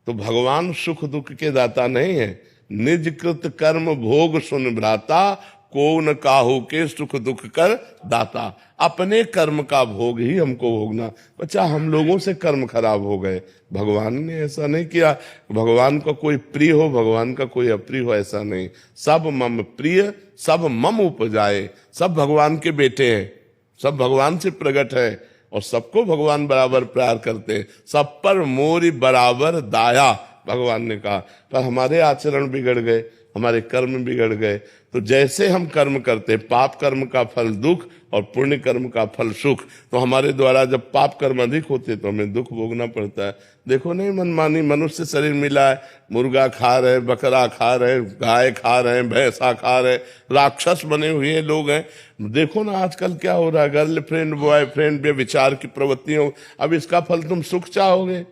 तो भगवान सुख दुख के दाता नहीं है। निज कृत कर्म भोग सुन भ्राता, को न काहू के सुख दुख कर दाता। अपने कर्म का भोग ही हमको भोगना। बच्चा, हम लोगों से कर्म खराब हो गए, भगवान ने ऐसा नहीं किया। भगवान का कोई प्रिय हो, भगवान का कोई अप्रिय हो, ऐसा नहीं। सब मम प्रिय सब मम उपजाए। सब भगवान के बेटे हैं, सब भगवान से प्रकट है, और सबको भगवान बराबर प्यार करते हैं। सब पर मोरी बराबर दाया, भगवान ने कहा। पर हमारे आचरण बिगड़ गए, हमारे कर्म बिगड़ गए। तो जैसे हम कर्म करते, पाप कर्म का फल दुख और पुण्य कर्म का फल सुख, तो हमारे द्वारा जब पाप कर्म अधिक होते तो हमें दुख भोगना पड़ता है। देखो नहीं, मनमानी मनुष्य शरीर मिला है, मुर्गा खा रहे, बकरा खा रहे, गाय खा रहे, भैंसा खा रहे, राक्षस बने हुए लोग हैं। देखो ना आजकल क्या हो रहा है, गर्लफ्रेंड बॉयफ्रेंड व्यभिचार की प्रवृत्तियों। अब इसका फल तुम सुख चाहोगे?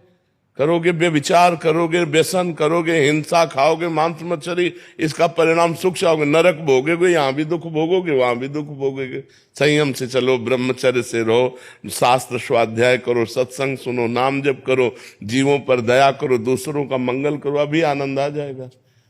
करोगे व्यभिचार, करोगे व्यसन, करोगे हिंसा, खाओगे मांस मछली, इसका परिणाम सुख चाहोगे? नरक भोगोगे, यहाँ भी दुख भोगोगे, वहां भी दुख भोगोगे। संयम से चलो, ब्रह्मचर्य से रहो, शास्त्र स्वाध्याय करो, सत्संग सुनो, नाम जप करो, जीवों पर दया करो, दूसरों का मंगल करो, अभी आनंद आ जाएगा।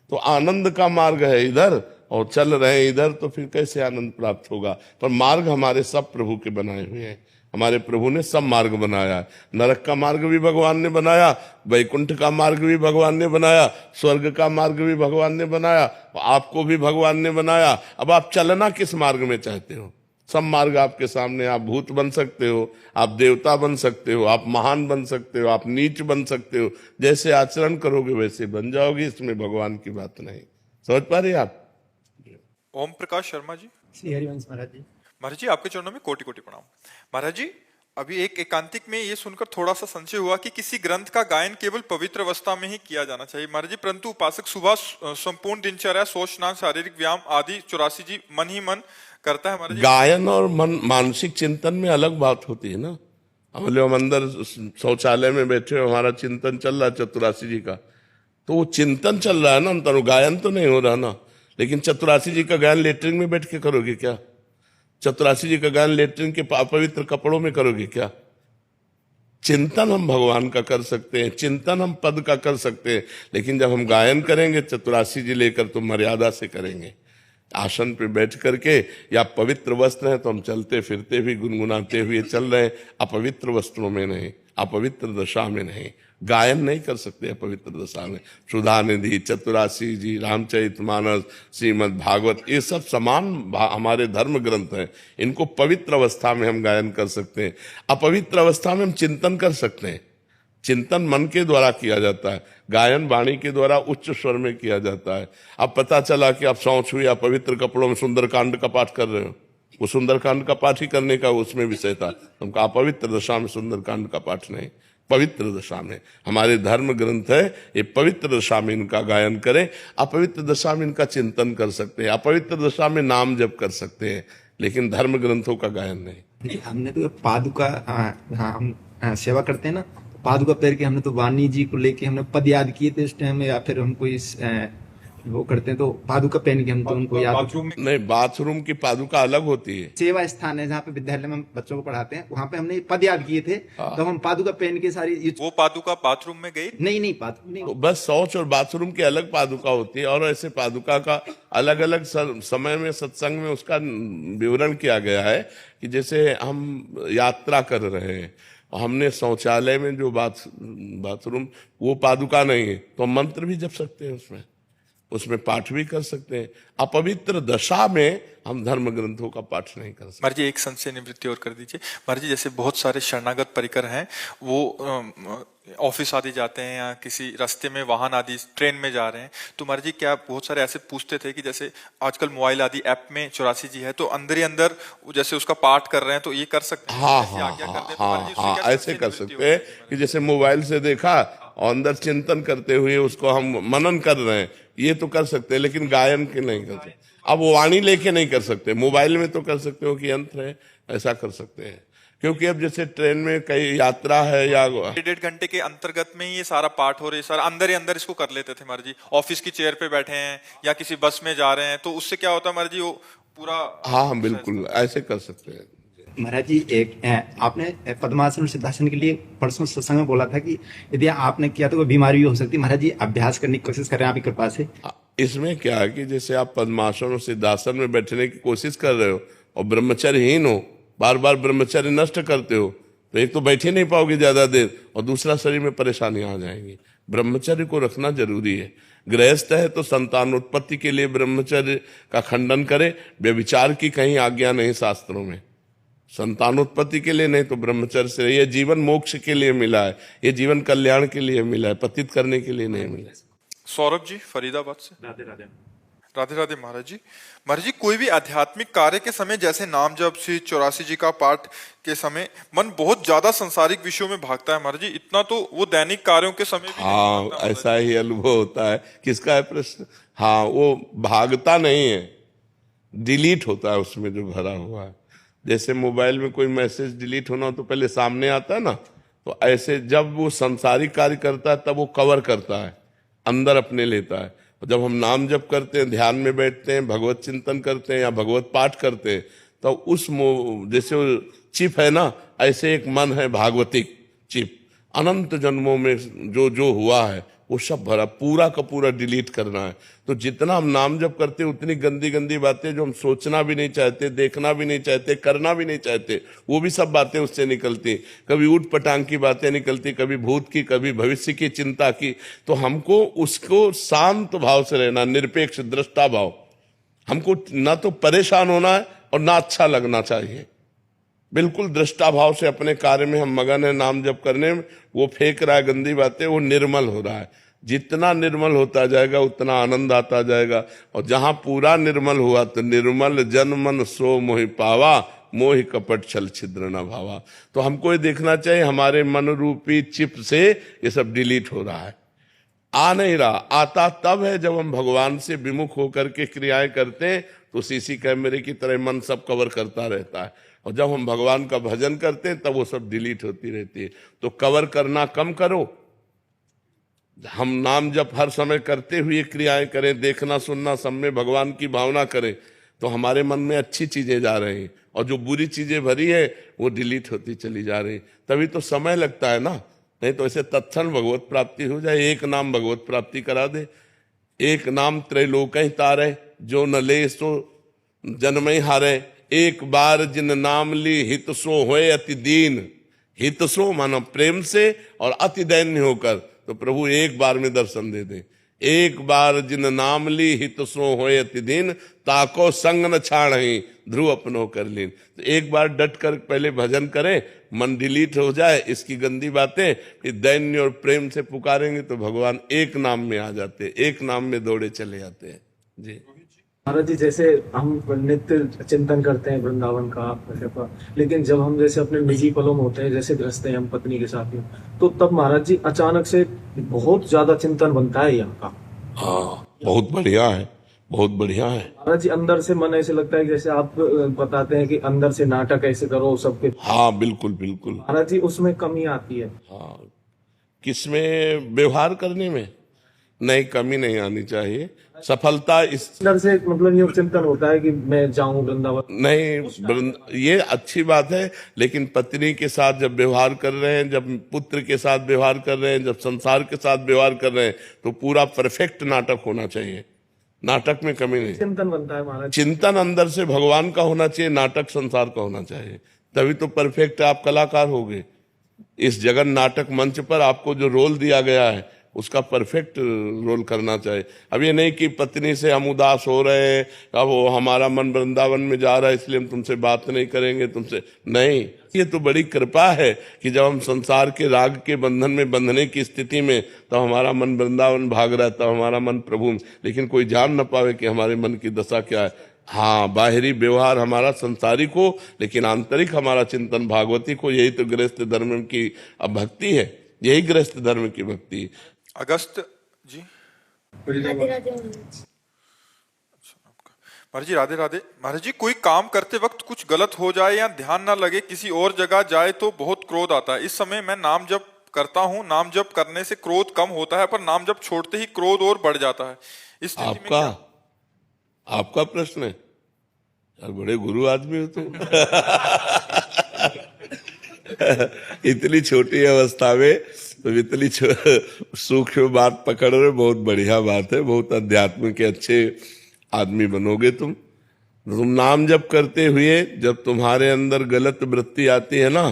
तो आनंद का मार्ग है इधर और चल रहे हैं इधर, तो फिर कैसे आनंद प्राप्त होगा? पर मार्ग हमारे सब प्रभु के बनाए हुए हैं। हमारे प्रभु ने सब मार्ग बनाया है। नरक का मार्ग भी भगवान ने बनाया, वैकुंठ का मार्ग भी भगवान ने बनाया, स्वर्ग का मार्ग भी भगवान ने बनाया, आपको भी भगवान ने बनाया। अब आप चलना किस मार्ग में चाहते हो? सब मार्ग आपके सामने। आप भूत बन सकते हो, आप देवता बन सकते हो, आप महान बन सकते हो, आप नीच बन सकते हो। जैसे आचरण करोगे वैसे बन जाओगे, इसमें भगवान की बात नहीं। समझ पा रहे आप? ओम प्रकाश शर्मा जी। श्री हरिवंश महाराज जी। महाराज जी, आपके चरणों में कोटि कोटि प्रणाम। महाराज जी, अभी एक एकांतिक में ये सुनकर थोड़ा सा संशय हुआ कि किसी ग्रंथ का गायन केवल पवित्र अवस्था में ही किया जाना चाहिए। महाराज जी, परंतु उपासक सुबह संपूर्ण दिनचर्या, शौच स्नान, शारीरिक व्यायाम आदि 84 जी मन ही मन करता है। महाराज जी, गायन और मानसिक चिंतन में अलग बात होती है ना। हम अंदर शौचालय में बैठे हो, हमारा चिंतन चल रहा है 84 जी का, तो वो चिंतन चल रहा है ना, अंतर गायन तो नहीं हो रहा ना। लेकिन 84 जी का गायन लेटरिन में बैठ के करोगे क्या? 84 जी का गायन लेटरिन के पवित्र कपड़ों में करोगे क्या? चिंतन हम भगवान का कर सकते हैं, चिंतन हम पद का कर सकते हैं, लेकिन जब हम गायन करेंगे 84 जी लेकर तो मर्यादा से करेंगे। आसन पे बैठ करके, या पवित्र वस्त्र है तो हम चलते फिरते भी गुनगुनाते हुए चल रहे हैं, अपवित्र वस्त्रों में नहीं, अपवित्र दशा में नहीं। गायन नहीं कर सकते अपवित्र दशा में। सुधा निधि, 84 जी, रामचरितमानस, श्रीमद् भागवत, ये सब समान हमारे धर्म ग्रंथ हैं। इनको पवित्र अवस्था में हम गायन कर सकते हैं, अपवित्र अवस्था में हम चिंतन कर सकते हैं। चिंतन मन के द्वारा किया जाता है, गायन वाणी के द्वारा उच्च स्वर में किया जाता है। अब पता चला कि आप शौच हुई, आप पवित्र कपड़ों में सुंदरकांड का पाठ कर रहे हो, वो सुंदरकांड का पाठ ही करने का उसमें विषय था, उनका अपवित्र दशा में सुंदरकांड का पाठ नहीं, पवित्र दशा में। हमारे धर्म ग्रंथ है, ये पवित्र दशा में इनका गायन करें, अपवित्र दशा में इनका चिंतन कर सकते हैं, अपवित्र दशा में नाम जप कर सकते हैं, लेकिन धर्म ग्रंथों का गायन नहीं। हमने तो पादुका, हम सेवा करते हैं ना, पादुका पैर के हमने तो वाणी जी को लेके हमने पद याद किए थे उस टाइम में, या फिर हम कोई वो करते हैं तो पादुका पहन के हम तो उनको याद। नहीं, बाथरूम की पादुका अलग होती है। सेवा स्थान है जहाँ पे विद्यालय में हम बच्चों को पढ़ाते हैं, वहाँ पे हमने पद याद किए थे, तो हम पादुका पहन के सारी। वो पादुका बाथरूम में गई? नहीं, पादुका नहीं। तो बस शौच और बाथरूम की अलग पादुका होती है, और ऐसे पादुका का अलग अलग समय में सत्संग में उसका विवरण किया गया है कि जैसे हम यात्रा कर रहे हैं, हमने शौचालय में जो बाथरूम, वो पादुका नहीं है, तो मंत्र भी जप सकते हैं उसमें पाठ भी कर सकते हैं। अपवित्र दशा में हम धर्म ग्रंथों का पाठ नहीं कर सकते। महाराज जी, एक संशय निवृत्ति और कर दीजिए। महाराज जी, जैसे बहुत सारे शरणागत परिकर हैं, वो ऑफिस आदि जाते हैं या किसी रास्ते में वाहन आदि ट्रेन में जा रहे हैं, तो महाराज जी क्या बहुत सारे ऐसे पूछते थे कि जैसे आजकल मोबाइल आदि ऐप में 84 जी है, तो अंदर ही अंदर जैसे उसका पाठ कर रहे हैं, तो ये कर सकते हैं? हाँ, ऐसे कर सकते हैं कि जैसे मोबाइल से देखा और अंदर चिंतन करते हुए उसको हम मनन कर रहे हैं, ये तो कर सकते हैं, लेकिन गायन के नहीं कर सकते। अब वाणी लेके नहीं कर सकते, मोबाइल में तो कर सकते हो कि यंत्र है, ऐसा कर सकते हैं। क्योंकि अब जैसे ट्रेन में कई यात्रा है या 1.5 घंटे के अंतर्गत में ही ये सारा पाठ हो रही है, सारा अंदर ही अंदर इसको कर लेते थे महाराज जी। ऑफिस की चेयर पे बैठे हैं या किसी बस में जा रहे हैं, तो उससे क्या होता है महाराज जी, वो पूरा। हाँ, बिल्कुल ऐसे कर सकते हैं। महाराज जी, एक आपने पद्मासन और सिद्धासन के लिए परसों सत्संग में बोला था कि यदि आपने किया तो कोई बीमारी भी हो सकती है। महाराज जी, अभ्यास करने की कोशिश कर रहे हैं आपकी कृपा से। इसमें क्या है कि जैसे आप पद्मासन और सिद्धासन में बैठने की कोशिश कर रहे हो और ब्रह्मचर्यहीन हो, बार बार ब्रह्मचर्य नष्ट करते हो, तो एक तो बैठे नहीं पाओगे ज्यादा देर, और दूसरा शरीर में परेशानियां आ जाएंगी। ब्रह्मचर्य को रखना जरूरी है। गृहस्थ है तो संतानोत्पत्ति के लिए ब्रह्मचर्य का खंडन करे, व्यभिचार की कहीं आज्ञा नहीं शास्त्रों में। संतानोत्पत्ति के लिए नहीं तो ब्रह्मचर्य से। ये जीवन मोक्ष के लिए मिला है, ये जीवन कल्याण के लिए मिला है, पतित करने के लिए नहीं मिला है। सौरभ जी फरीदाबाद से। राधे राधे। राधे राधे महाराज जी। महाराज जी, कोई भी आध्यात्मिक कार्य के समय, जैसे नाम जप श्री 84 जी का पाठ के समय, मन बहुत ज्यादा संसारिक विषयों में भागता है महाराज जी। इतना तो वो दैनिक कार्यों के समय भी नहीं हाँ, भागता महाराज ऐसा ही अनुभव होता है। किसका है प्रश्न? हाँ, वो भागता नहीं है, डिलीट होता है उसमें जो भरा हुआ है। जैसे मोबाइल में कोई मैसेज डिलीट होना हो तो पहले सामने आता है ना, तो ऐसे जब वो संसारिक कार्य करता है तब वो कवर करता है, अंदर अपने लेता है। जब हम नाम जप करते हैं, ध्यान में बैठते हैं, भगवत चिंतन करते हैं या भगवत पाठ करते हैं, तो उस जैसे वो चिप है ना, ऐसे एक मन है भागवतिक चिप, अनंत जन्मों में जो जो हुआ है वो सब भरा, पूरा का पूरा डिलीट करना है। तो जितना हम नाम जप करते हैं उतनी गंदी गंदी बातें जो हम सोचना भी नहीं चाहते, देखना भी नहीं चाहते, करना भी नहीं चाहते, वो भी सब बातें उससे निकलती। कभी ऊट पटांग की बातें निकलती, कभी भूत की, कभी भविष्य की चिंता की। तो हमको उसको शांत भाव से रहना, निरपेक्ष दृष्टा भाव। हमको ना तो परेशान होना है और ना अच्छा लगना चाहिए। बिल्कुल दृष्टा भाव से अपने कार्य में हम मगन है, नाम जप करने में। वो फेंक रहा है गंदी बातें, वो निर्मल हो रहा है। जितना निर्मल होता जाएगा उतना आनंद आता जाएगा। और जहां पूरा निर्मल हुआ तो निर्मल जन मन सो मोहि पावा, मोहि कपट छल छिद्र न भावा। तो हमको ये देखना चाहिए हमारे मन रूपी चिप से ये सब डिलीट हो रहा है, आ नहीं रहा। आता तब है जब हम भगवान से विमुख होकर के क्रियाएं करते हैं, तो सीसी कैमरे की तरह मन सब कवर करता रहता है। और जब हम भगवान का भजन करते हैं तब वो सब डिलीट होती रहती है। तो कवर करना कम करो, हम नाम जप हर समय करते हुए क्रियाएं करें, देखना सुनना सब में भगवान की भावना करें, तो हमारे मन में अच्छी चीजें जा रही हैं। और जो बुरी चीजें भरी है वो डिलीट होती चली जा रही। तभी तो समय लगता है ना, नहीं तो ऐसे तत्क्षण भगवत प्राप्ति हो जाए। एक नाम भगवत प्राप्ति करा दे। एक नाम त्रैलोक ही तारे, जो न ले सो जन्म ही हारे। एक बार जिन नाम ली हित सो होए अति दीन। हित सो मानो प्रेम से और अति दैन्य होकर, तो प्रभु एक बार में दर्शन दे दे। एक बार जिन नाम ली हित सो होए अति दीन, ताको संग न छाड़ ही ध्रुव अपनो कर लीन। तो एक बार डट कर पहले भजन करें, मन डिलीट हो जाए इसकी गंदी बातें, फिर दैन्य और प्रेम से पुकारेंगे तो भगवान एक नाम में आ जाते, एक नाम में दौड़े चले जाते हैं। जी महाराज जी, जैसे हम नित्य चिंतन करते हैं वृंदावन का, लेकिन जब हम जैसे अपने निजी पलों में होते हैं, जैसे गृहस्थ हैं हम पत्नी के साथ में, तो तब महाराज जी अचानक से बहुत ज्यादा चिंतन बनता है यहाँ का। हाँ, बहुत बढ़िया है, बहुत बढ़िया है महाराज जी। अंदर से मन ऐसे लगता है जैसे आप बताते हैं कि अंदर से नाटक ऐसे करो सबके। हाँ, बिल्कुल बिल्कुल। महाराज जी, उसमें कमी आती है। हाँ, किसमें? व्यवहार करने में नहीं, कमी नहीं आनी चाहिए। सफलता इस अंदर से मतलब ये चिंतन होता है कि मैं जाऊं वृंदावन। नहीं, ये अच्छी बात है, लेकिन पत्नी के साथ जब व्यवहार कर रहे हैं, जब पुत्र के साथ व्यवहार कर रहे हैं, जब संसार के साथ व्यवहार कर रहे हैं, तो पूरा परफेक्ट नाटक होना चाहिए। नाटक में कमी नहीं। चिंतन बनता है महाराज। चिंतन अंदर से भगवान का होना चाहिए, नाटक संसार का होना चाहिए, तभी तो परफेक्ट आप कलाकार होगे। इस जगन नाटक मंच पर आपको जो रोल दिया गया है उसका परफेक्ट रोल करना चाहिए। अब ये नहीं कि पत्नी से हम उदास हो रहे हैं, अब वो हमारा मन वृंदावन में जा रहा है इसलिए हम तुमसे बात नहीं करेंगे, तुमसे नहीं। ये तो बड़ी कृपा है कि जब हम संसार के राग के बंधन में बंधने की स्थिति में, तब हमारा मन वृंदावन भाग रहा है, तब हमारा मन प्रभु, लेकिन कोई जान न पावे कि हमारे मन की दशा क्या है। हाँ, बाहरी व्यवहार हमारा संसारिक हो, लेकिन आंतरिक हमारा चिंतन भागवती को। यही तो गृहस्थ धर्म की भक्ति है, यही गृहस्थ धर्म की भक्ति है। अगस्त जी, राधे राधे महाराज। महाराज जी राधे राधे। महाराज जी, कोई काम करते वक्त कुछ गलत हो जाए या ध्यान ना लगे, किसी और जगह जाए तो बहुत क्रोध आता है। इस समय मैं नाम जप करता हूँ, नाम जप करने से क्रोध कम होता है, पर नाम जप छोड़ते ही क्रोध और बढ़ जाता है। इस स्थिति में क्या? आपका प्रश्न है यार, बड़े गुरु आदमी होते हैं। इतनी छोटी अवस्था में तो इतनी सूक्ष्म बात पकड़ रहे, बहुत बढ़िया बात है। बहुत अध्यात्म के अच्छे आदमी बनोगे तुम नाम जप करते हुए। जब तुम्हारे अंदर गलत वृत्ति आती है ना,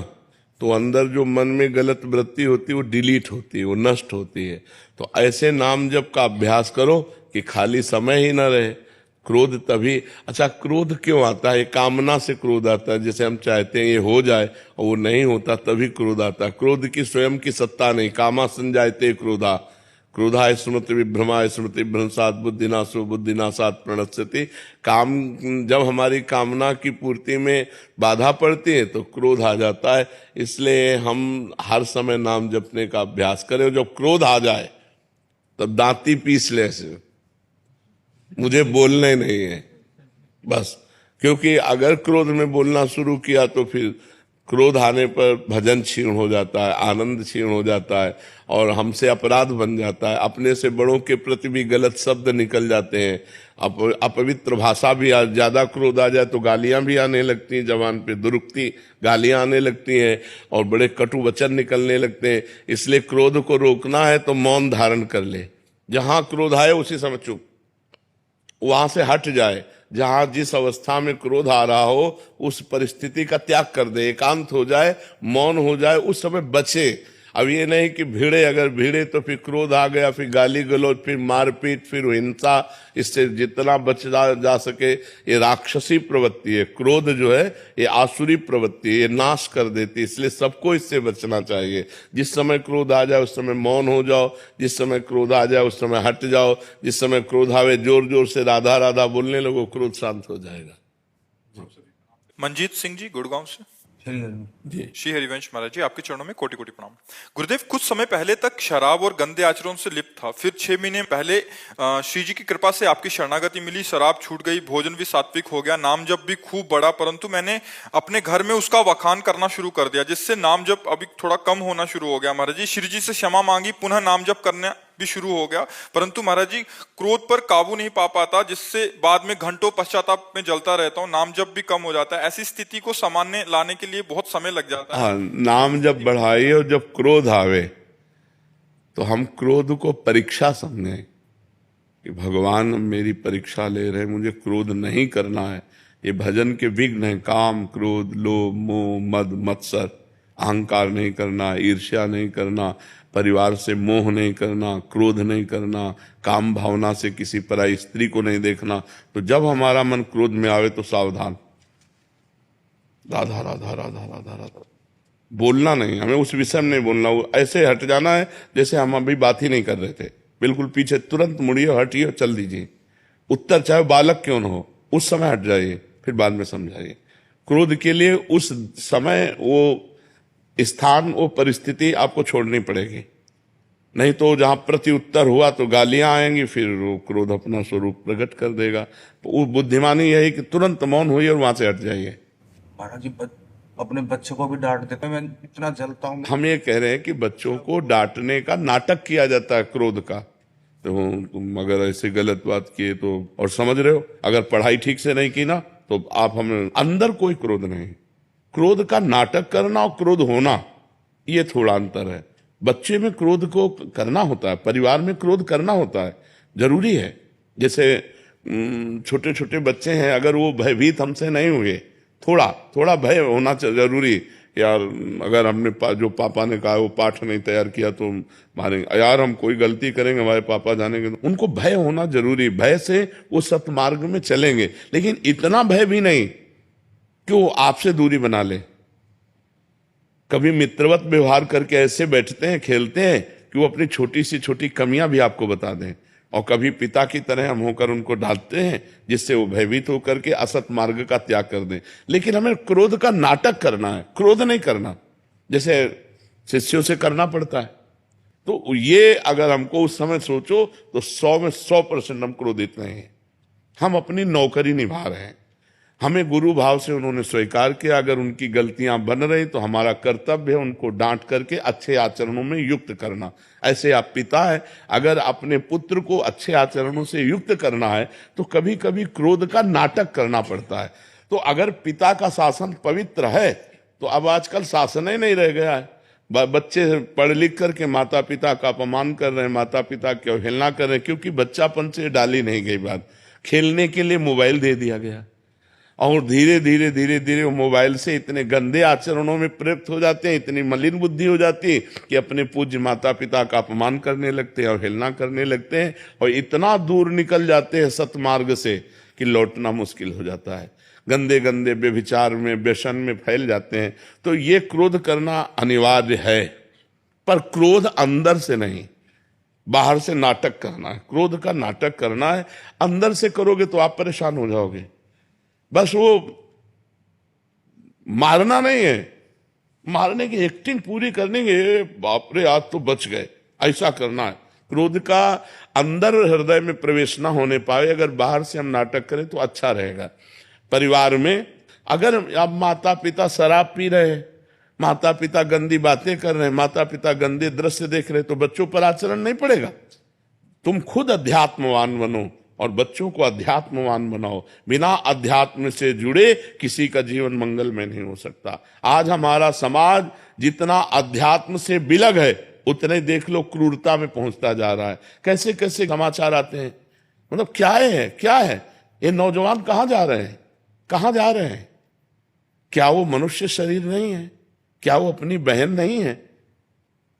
तो अंदर जो मन में गलत वृत्ति होती है वो डिलीट होती है, वो नष्ट होती है। तो ऐसे नाम जप का अभ्यास करो कि खाली समय ही ना रहे। क्रोध तभी, अच्छा क्रोध क्यों आता है? कामना से क्रोध आता है, जैसे हम चाहते हैं ये हो जाए और वो नहीं होता, तभी क्रोध आता है। क्रोध की स्वयं की सत्ता नहीं, कामा संजायते क्रोधा। क्रोधाय स्मृति विभ्रमाय स्मृति भ्रंशात बुद्धिनाशो बुद्धिनाशात प्रणश्यति। काम, जब हमारी कामना की पूर्ति में बाधा पड़ती है तो क्रोध आ जाता है। इसलिए हम हर समय नाम जपने का अभ्यास करें। जब क्रोध आ जाए तब दांती पीस ले, ऐसे मुझे बोलना ही नहीं है बस। क्योंकि अगर क्रोध में बोलना शुरू किया तो फिर क्रोध आने पर भजन क्षीण हो जाता है, आनंद क्षीण हो जाता है और हमसे अपराध बन जाता है। अपने से बड़ों के प्रति भी गलत शब्द निकल जाते हैं। अपवित्र भाषा भी, ज्यादा क्रोध आ जाए तो गालियां भी आने लगती हैं, जबान पे दुरुक्ति गालियां आने लगती हैं और बड़े कटु वचन निकलने लगते हैं। इसलिए क्रोध को रोकना है तो मौन धारण कर ले। जहां क्रोध आए उसी समय चुप, वहां से हट जाए। जहां जिस अवस्था में क्रोध आ रहा हो उस परिस्थिति का त्याग कर दे, एकांत हो जाए, मौन हो जाए, उस समय बचे। अब ये नहीं कि भिड़े, अगर भिड़े तो फिर क्रोध आ गया, फिर गाली गलौज, फिर मारपीट, फिर हिंसा। इससे जितना बचा जा सके। ये राक्षसी प्रवृत्ति है, क्रोध जो है ये आसुरी प्रवृत्ति है, ये नाश कर देती है। इसलिए सबको इससे बचना चाहिए। जिस समय क्रोध आ जाए उस समय मौन हो जाओ, जिस समय क्रोध आ जाए उस समय हट जाओ। जिस समय क्रोध आवे जोर जोर से राधा राधा बोलने लगो, क्रोध शांत हो जाएगा। मंजीत सिंह जी गुड़गांव से। श्री हरिवंश महाराज जी, आपके चरणों में कोटि कोटि प्रणाम। गुरुदेव, कुछ समय पहले तक शराब और गंदे आचरण से लिप्त था, फिर 6 महीने पहले श्री जी की कृपा से आपकी शरणागति मिली, शराब छूट गई, भोजन भी सात्विक हो गया, नाम जप भी खूब बढ़ा। परंतु मैंने अपने घर में उसका वखान करना शुरू कर दिया, जिससे नाम जप अभी थोड़ा कम होना शुरू हो गया। महाराज जी, श्री जी से क्षमा मांगी, पुनः नाम जप करना भी शुरू हो गया। परंतु महाराज जी, क्रोध पर काबू नहीं पा पाता, जिससे बाद में घंटों पश्चाताप में जलता रहता हूँ। नाम जप भी कम हो जाता है। ऐसी स्थिति को सामान्य लाने के लिए बहुत समय लग जाता है। हाँ, नाम जब बढ़ाइए और जब क्रोध आवे तो हम क्रोध को परीक्षा समझें कि भगवान मेरी परीक्षा ले रहे हैं, मुझे क्रोध नहीं करना है। ये भजन के विघ्न है, काम, क्रोध, लोभ, मोह, मद, मत्सर, अहंकार नहीं करना, ईर्ष्या नहीं करना, परिवार से मोह नहीं करना, क्रोध नहीं करना, काम भावना से किसी पराई स्त्री को नहीं देखना। तो जब हमारा मन क्रोध में आवे तो सावधान, राधा राधा राधा राधा राधा बोलना नहीं, हमें उस विषय में नहीं बोलना। वो ऐसे हट जाना है जैसे हम अभी बात ही नहीं कर रहे थे। बिल्कुल पीछे तुरंत मुड़िए, हटिए, चल दीजिए। उत्तर चाहे बालक क्यों न हो, उस समय हट जाइए, फिर बाद में समझाइए। क्रोध के लिए उस समय वो स्थान, वो परिस्थिति आपको छोड़नी पड़ेगी। नहीं तो जहां प्रति उत्तर हुआ तो गालियां आएंगी, फिर वो क्रोध अपना स्वरूप प्रकट कर देगा। वो बुद्धिमानी यही कि तुरंत मौन हुई और वहां से हट जाइए। महाराज जी, अपने बच्चों को भी डांट देते हैं, मैं इतना जलता हूँ। हम ये कह रहे हैं कि बच्चों को डांटने का नाटक किया जाता है क्रोध का। तो तुम अगर ऐसे गलत बात किए तो, और समझ रहे हो, अगर पढ़ाई ठीक से नहीं की ना तो आप, हमें अंदर कोई क्रोध नहीं। क्रोध का नाटक करना और क्रोध होना, ये थोड़ा अंतर है। बच्चे में क्रोध को करना होता है, परिवार में क्रोध करना होता है, जरूरी है। जैसे छोटे छोटे बच्चे हैं, अगर वो भयभीत हमसे नहीं हुए, थोड़ा थोड़ा भय होना जरूरी। यार अगर हमने जो पापा ने कहा वो पाठ नहीं तैयार किया तो मारेंगे, यार हम कोई गलती करेंगे हमारे पापा जानेंगे, तो उनको भय होना जरूरी। भय से वो सत्मार्ग में चलेंगे, लेकिन इतना भय भी नहीं कि वो आपसे दूरी बना ले। कभी मित्रवत व्यवहार करके ऐसे बैठते हैं, खेलते हैं कि वो अपनी छोटी सी छोटी कमियां भी आपको बता दें, और कभी पिता की तरह हम होकर उनको डांटते हैं जिससे वो भयभीत होकर के असत मार्ग का त्याग कर दें। लेकिन हमें क्रोध का नाटक करना है, क्रोध नहीं करना, जैसे शिष्यों से करना पड़ता है। तो ये अगर हमको उस समय सोचो तो 100 में 100% हम क्रोधित नहीं हैं, हम अपनी नौकरी निभा रहे हैं। हमें गुरु भाव से उन्होंने स्वीकार किया, अगर उनकी गलतियां बन रही तो हमारा कर्तव्य है उनको डांट करके अच्छे आचरणों में युक्त करना। ऐसे आप पिता है, अगर अपने पुत्र को अच्छे आचरणों से युक्त करना है तो कभी कभी क्रोध का नाटक करना पड़ता है। तो अगर पिता का शासन पवित्र है तो अब आजकल शासन ही नहीं रह गया है। बच्चे पढ़ लिख करके माता पिता का अपमान कर रहे हैं, माता पिता की अवहेलना कर रहे हैं, क्योंकि बच्चापन से डाली नहीं गई बात। खेलने के लिए मोबाइल दे दिया गया और धीरे धीरे धीरे धीरे वो मोबाइल से इतने गंदे आचरणों में प्रयुक्त हो जाते हैं, इतनी मलिन बुद्धि हो जाती है कि अपने पूज्य माता पिता का अपमान करने लगते हैं, अवहेलना करने लगते हैं, और इतना दूर निकल जाते हैं सतमार्ग से कि लौटना मुश्किल हो जाता है। गंदे गंदे व्यभिचार में, व्यसन में फैल जाते हैं। तो ये क्रोध करना अनिवार्य है, पर क्रोध अंदर से नहीं, बाहर से नाटक करना है, क्रोध का नाटक करना है। अंदर से करोगे तो आप परेशान हो जाओगे। बस वो मारना नहीं है, मारने की एक्टिंग पूरी करनी है। बाप रे आज तो बच गए, ऐसा करना है। क्रोध का अंदर हृदय में प्रवेश ना होने पाए, अगर बाहर से हम नाटक करें तो अच्छा रहेगा। परिवार में अगर अब माता पिता शराब पी रहे हैं, माता पिता गंदी बातें कर रहे हैं, माता पिता गंदे दृश्य देख रहे हैं, तो बच्चों पर आचरण नहीं पड़ेगा। तुम खुद अध्यात्मवान बनो और बच्चों को अध्यात्मवान बनाओ। बिना अध्यात्म से जुड़े किसी का जीवन मंगलमय नहीं हो सकता। आज हमारा समाज जितना अध्यात्म से बिलग है, उतने देख लो क्रूरता में पहुंचता जा रहा है। कैसे कैसे समाचार आते हैं, मतलब क्या है, क्या है ये नौजवान कहां जा रहे हैं, कहां जा रहे हैं? क्या वो मनुष्य शरीर नहीं है? क्या वो अपनी बहन नहीं है?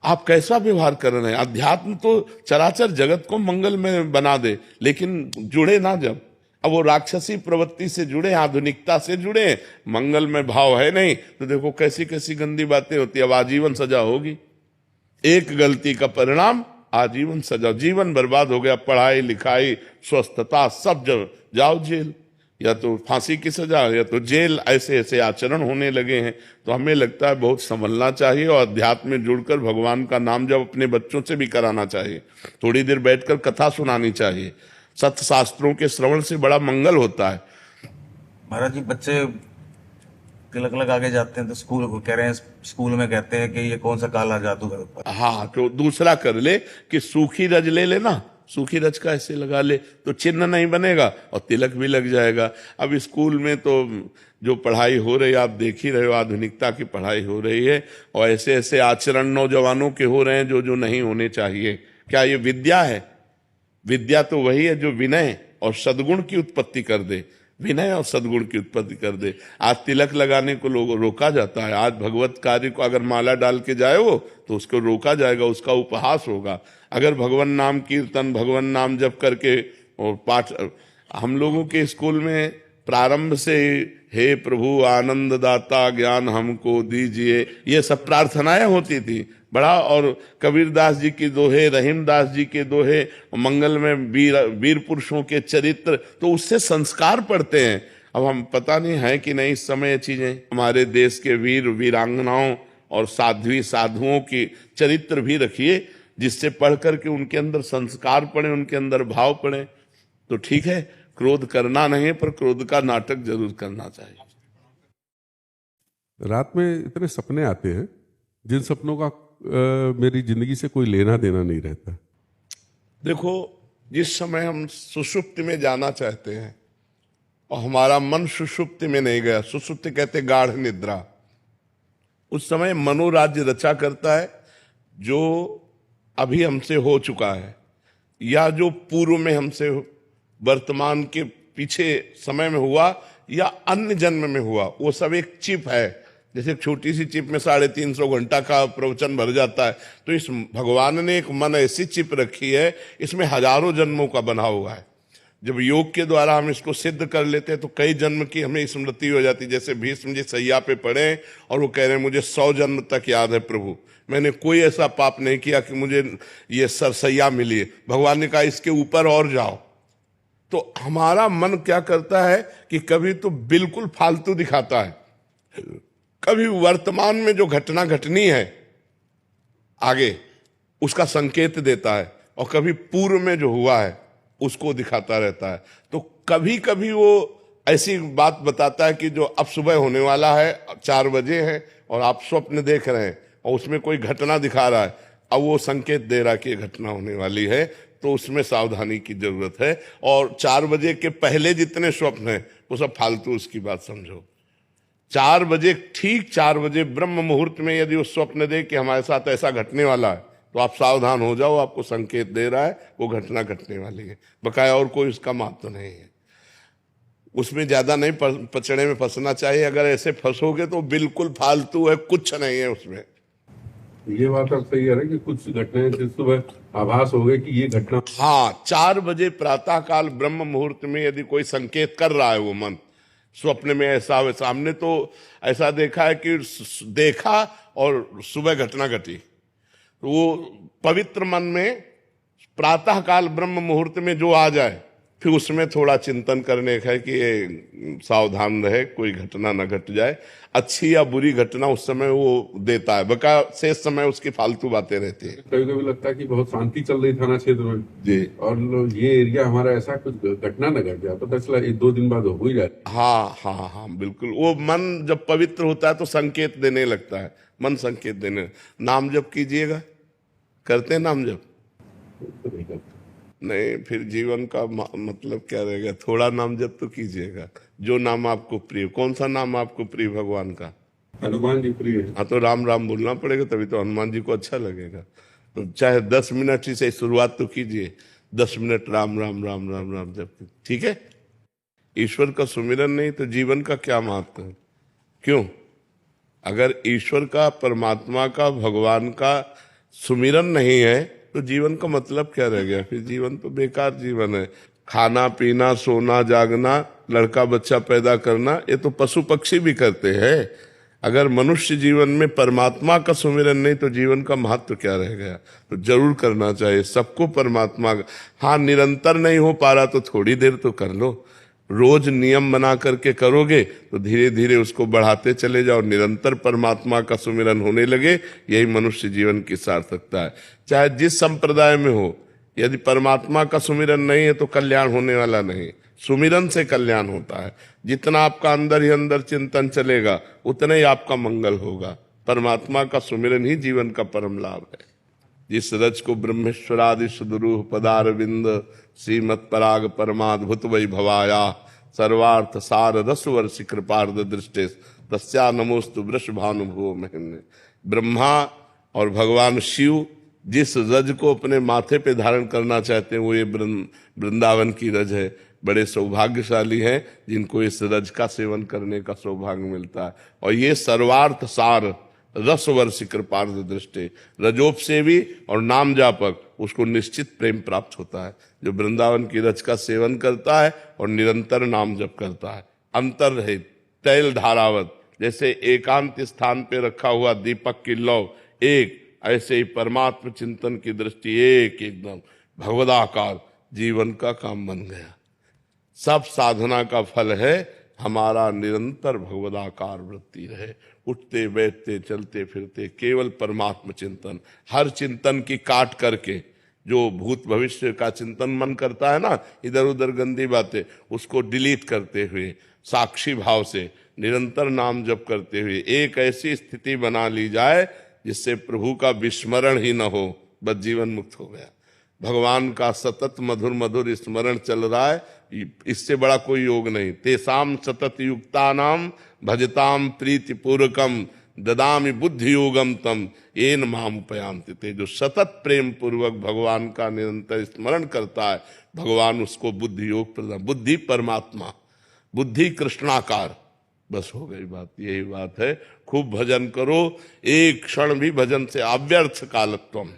आप कैसा व्यवहार कर रहे हैं? अध्यात्म तो चराचर जगत को मंगल में बना दे, लेकिन जुड़े ना जब, अब वो राक्षसी प्रवृत्ति से जुड़े, आधुनिकता से जुड़े, मंगल में भाव है नहीं, तो देखो कैसी कैसी गंदी बातें होती है। अब आजीवन सजा होगी, एक गलती का परिणाम आजीवन सजा, जीवन बर्बाद हो गया। पढ़ाई लिखाई स्वस्थता सब जब जाओ जेल, या तो फांसी की सजा या तो जेल। ऐसे ऐसे आचरण होने लगे हैं, तो हमें लगता है बहुत संभलना चाहिए और अध्यात्म में जुड़कर भगवान का नाम जब अपने बच्चों से भी कराना चाहिए। थोड़ी देर बैठकर कथा सुनानी चाहिए। सत्य शास्त्रों के श्रवण से बड़ा मंगल होता है। महाराज जी, बच्चे तिलक लगा के जाते हैं तो स्कूल को कह रहे हैं, स्कूल में कहते हैं कि ये कौन सा काला जादू है। हाँ, तो दूसरा कर ले कि सूखी रज ले लेना, सूखी रज का ऐसे लगा ले तो चिन्ह नहीं बनेगा और तिलक भी लग जाएगा। अब स्कूल में तो जो पढ़ाई हो रही है आप देख ही रहे हो, आधुनिकता की पढ़ाई हो रही है और ऐसे ऐसे आचरण नौजवानों के हो रहे हैं जो जो नहीं होने चाहिए। क्या ये विद्या है? विद्या तो वही है जो विनय और सद्गुण की उत्पत्ति कर दे, विनय और सद्गुण की उत्पत्ति कर दे। आज तिलक लगाने को लोग रोका जाता है। आज भगवत कार्य को अगर माला डाल के जाए वो तो उसको रोका जाएगा, उसका उपहास होगा। अगर भगवान नाम कीर्तन, भगवान नाम जप करके और पाठ, हम लोगों के स्कूल में प्रारंभ से हे प्रभु आनंद दाता ज्ञान हमको दीजिए, ये सब प्रार्थनाएं होती थी बड़ा। और कबीरदास जी की दोहे, रहीमदास जी के दोहे, मंगल में वीर पुरुषों के चरित्र, तो उससे संस्कार पढ़ते हैं। अब हम पता नहीं है कि नहीं इस समय ये चीजें। हमारे देश के वीर वीरांगनाओं और साध्वी साधुओं की चरित्र भी रखिए, जिससे पढ़ करके उनके अंदर संस्कार पड़े, उनके अंदर भाव पड़े। तो ठीक है, क्रोध करना नहीं है, पर क्रोध का नाटक जरूर करना चाहिए। रात में इतने सपने आते हैं जिन सपनों का मेरी जिंदगी से कोई लेना देना नहीं रहता। देखो, जिस समय हम सुषुप्ति में जाना चाहते हैं और हमारा मन सुषुप्ति में नहीं गया, सुषुप्ति कहते गाढ़ निद्रा, उस समय मनोराज्य रचा करता है जो अभी हमसे हो चुका है या जो पूर्व में हमसे वर्तमान के पीछे समय में हुआ या अन्य जन्म में हुआ। वो सब एक चिप है, जैसे एक छोटी सी चिप में 350 घंटा का प्रवचन भर जाता है। तो इस भगवान ने एक मन ऐसी चिप रखी है, इसमें हजारों जन्मों का बना हुआ है। जब योग के द्वारा हम इसको सिद्ध कर लेते हैं तो कई जन्म की हमें स्मृति हो जाती है। जैसे भीष्म जी सैया पे पड़े और वो कह रहे हैं मुझे 100 जन्म तक याद है प्रभु, मैंने कोई ऐसा पाप नहीं किया कि मुझे ये सरसैया मिली है। भगवान ने कहा इसके ऊपर और जाओ। तो हमारा मन क्या करता है कि कभी तो बिल्कुल फालतू दिखाता है, कभी वर्तमान में जो घटना घटनी है आगे उसका संकेत देता है, और कभी पूर्व में जो हुआ है उसको दिखाता रहता है। तो कभी कभी वो ऐसी बात बताता है कि जो अब सुबह होने वाला है, 4 बजे है और आप स्वप्न देख रहे हैं और उसमें कोई घटना दिखा रहा है, अब वो संकेत दे रहा है कि घटना होने वाली है, तो उसमें सावधानी की जरूरत है। और 4 बजे के पहले जितने स्वप्न हैं वो सब फालतू, उसकी बात समझो। 4 बजे, ठीक 4 बजे ब्रह्म मुहूर्त में यदि वो स्वप्न दे कि हमारे साथ ऐसा घटने वाला है, तो आप सावधान हो जाओ, आपको संकेत दे रहा है वो घटना घटने वाली है, बकाया और कोई उसका महत्व नहीं है। उसमें ज्यादा नहीं पचड़े में फंसना चाहिए। अगर ऐसे फंसोगे तो बिल्कुल फालतू है, कुछ नहीं है उसमें। ये बात अब सही है ना कि कुछ घटनाएं जिस सुबह आभास हो गए कि ये घटना, हाँ, 4 बजे प्रातः काल ब्रह्म मुहूर्त में यदि कोई संकेत कर रहा है वो मन, स्वप्न में ऐसा हो। सामने तो ऐसा देखा है कि देखा और सुबह घटना घटी, तो वो पवित्र मन में प्रातः काल ब्रह्म मुहूर्त में जो आ जाए, फिर उसमें थोड़ा चिंतन करने का है कि ये सावधान रहे, कोई घटना न घट जाए। अच्छी या बुरी घटना उस समय वो देता है, बका शेष समय उसकी फालतू बातें रहती है। कभी कभी लगता है कि बहुत शांति चल रही थाना क्षेत्र में जी, और ये एरिया हमारा ऐसा कुछ घटना न घट जाए, पता चला 1-2 दिन बाद हो ही जाए। हाँ हाँ हाँ, बिल्कुल। वो मन जब पवित्र होता है तो संकेत देने लगता है, मन संकेत देने। नाम जप कीजिएगा, करते हैं नाम जप? नहीं, फिर जीवन का मतलब क्या रहेगा? थोड़ा नाम जप तो कीजिएगा, जो नाम आपको प्रिय। कौन सा नाम आपको प्रिय भगवान का? हनुमान जी प्रिय है। हाँ, तो राम राम बोलना पड़ेगा, तभी तो हनुमान जी को अच्छा लगेगा। तो चाहे 10 मिनट ही से शुरुआत तो कीजिए, 10 मिनट राम राम राम राम राम जप, ठीक है। ईश्वर का सुमिरन नहीं तो जीवन का क्या महत्व है? क्यों? अगर ईश्वर का, परमात्मा का, भगवान का सुमिरन नहीं है तो जीवन का मतलब क्या रह गया? फिर जीवन तो बेकार जीवन है। खाना पीना, सोना जागना, लड़का बच्चा पैदा करना, ये तो पशु पक्षी भी करते हैं। अगर मनुष्य जीवन में परमात्मा का सुमिरन नहीं तो जीवन का महत्व क्या रह गया? तो जरूर करना चाहिए सबको परमात्मा का। हाँ, निरंतर नहीं हो पा रहा तो थोड़ी देर तो कर लो। रोज नियम बना करके करोगे तो धीरे धीरे उसको बढ़ाते चले जाओ, निरंतर परमात्मा का सुमिरन होने लगे। यही मनुष्य जीवन की सार्थकता है, चाहे जिस संप्रदाय में हो। यदि परमात्मा का सुमिरन नहीं है तो कल्याण होने वाला नहीं। सुमिरन से कल्याण होता है। जितना आपका अंदर ही अंदर चिंतन चलेगा उतना ही आपका मंगल होगा। परमात्मा का सुमिरन ही जीवन का परम लाभ है। जिस रज को ब्रह्मेश्वरादि सुदुरूह पदारविंद श्रीमत् पराग परमाद्भुत वैभवाया सर्वार्थ सार रसवर्ष कृपार्ध दृष्टे तस्या नमोस्तु वृषभानुभुव महिम्ने। ब्रह्मा और भगवान शिव जिस रज को अपने माथे पे धारण करना चाहते हैं वो ये वृंदावन की रज है। बड़े सौभाग्यशाली हैं जिनको इस रज का सेवन करने का सौभाग्य मिलता है। और ये सर्वार्थ सार रसवर्ष कृपार्थ दृष्टि, रजोप सेवी और नाम जापक, उसको निश्चित प्रेम प्राप्त होता है जो वृंदावन की रज का सेवन करता है और निरंतर नाम जप करता है। अंतर रहित तैल धारावत, जैसे एकांत स्थान पे रखा हुआ दीपक की लौ एक, ऐसे ही परमात्म चिंतन की दृष्टि एक, एकदम भगवदाकार जीवन का काम बन गया। सब साधना का फल है हमारा निरंतर भगवदाकार वृत्ति रहे। उठते बैठते चलते फिरते केवल परमात्म चिंतन। हर चिंतन की काट करके, जो भूत भविष्य का चिंतन मन करता है ना, इधर उधर गंदी बातें, उसको डिलीट करते हुए साक्षी भाव से निरंतर नाम जप करते हुए एक ऐसी स्थिति बना ली जाए जिससे प्रभु का विस्मरण ही न हो, बस जीवन मुक्त हो गया। भगवान का सतत मधुर मधुर स्मरण चल रहा है, इससे बड़ा कोई योग नहीं। तेसाम सतत युक्तानाम भजताम प्रीति पूर्वकम ददामि बुद्धि योगम तम येन माम उपयांति ते। जो सतत प्रेम पूर्वक भगवान का निरंतर स्मरण करता है, भगवान उसको बुद्धि योग प्रदान। बुद्धि परमात्मा, बुद्धि कृष्णाकार, बस हो गई बात। यही बात है। खूब भजन करो, एक क्षण भी भजन से अव्यर्थ कालत्वम,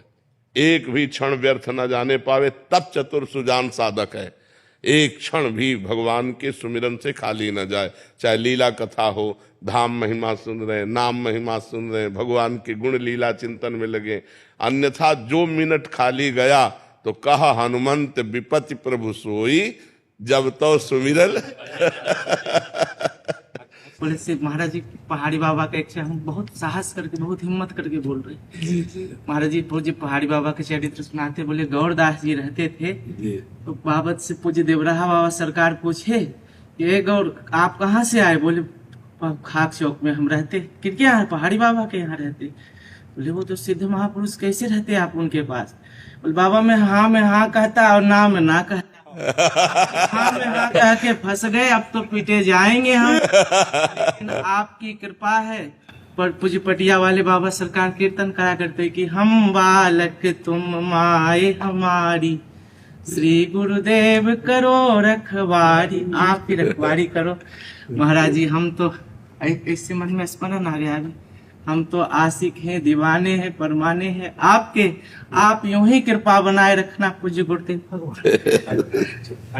एक भी क्षण व्यर्थ न जाने पावे तब चतुर सुजान साधक है। एक क्षण भी भगवान के सुमिरन से खाली न जाए। चाहे लीला कथा हो, धाम महिमा सुन रहे, नाम महिमा सुन रहे, भगवान के गुण लीला चिंतन में लगे। अन्यथा जो मिनट खाली गया तो कहा हनुमंत विपत्ति प्रभु सोई जब तो सुमिरल। बोले से महाराज जी पहाड़ी बाबा का एक हम बहुत साहस करके, बहुत हिम्मत करके बोल रहे। महाराज जी पूज्य पहाड़ी बाबा के चरित्र सुनाते, बोले गौरदास जी रहते थे तो बाबत से पूज्य देवराहा बाबा सरकार पूछे ये गौर आप कहाँ से आए? बोले खाक चौक में हम रहते। किनके यहाँ? पहाड़ी बाबा के यहाँ रहते। बोले वो तो सिद्ध महापुरुष, कैसे रहते आप उनके पास? बोले बाबा मैं हाँ कहता और ना में ना कहता। हाँ में हाँ कह के फंस गए, अब तो पीटे जाएंगे हम। लेकिन आपकी कृपा है। पर पूज्य पटिया वाले बाबा सरकार कीर्तन करा करते कि हम बालक तुम माए हमारी, श्री गुरुदेव करो रखवारी। आपकी रखवारी करो महाराज जी। हम तो इससे मन में स्मरण आ गया अभी, हम तो आशिक हैं, दीवाने हैं, परमाने हैं आपके। आप यूं ही कृपा बनाए रखना पूज्य गुरुदेव भगवान।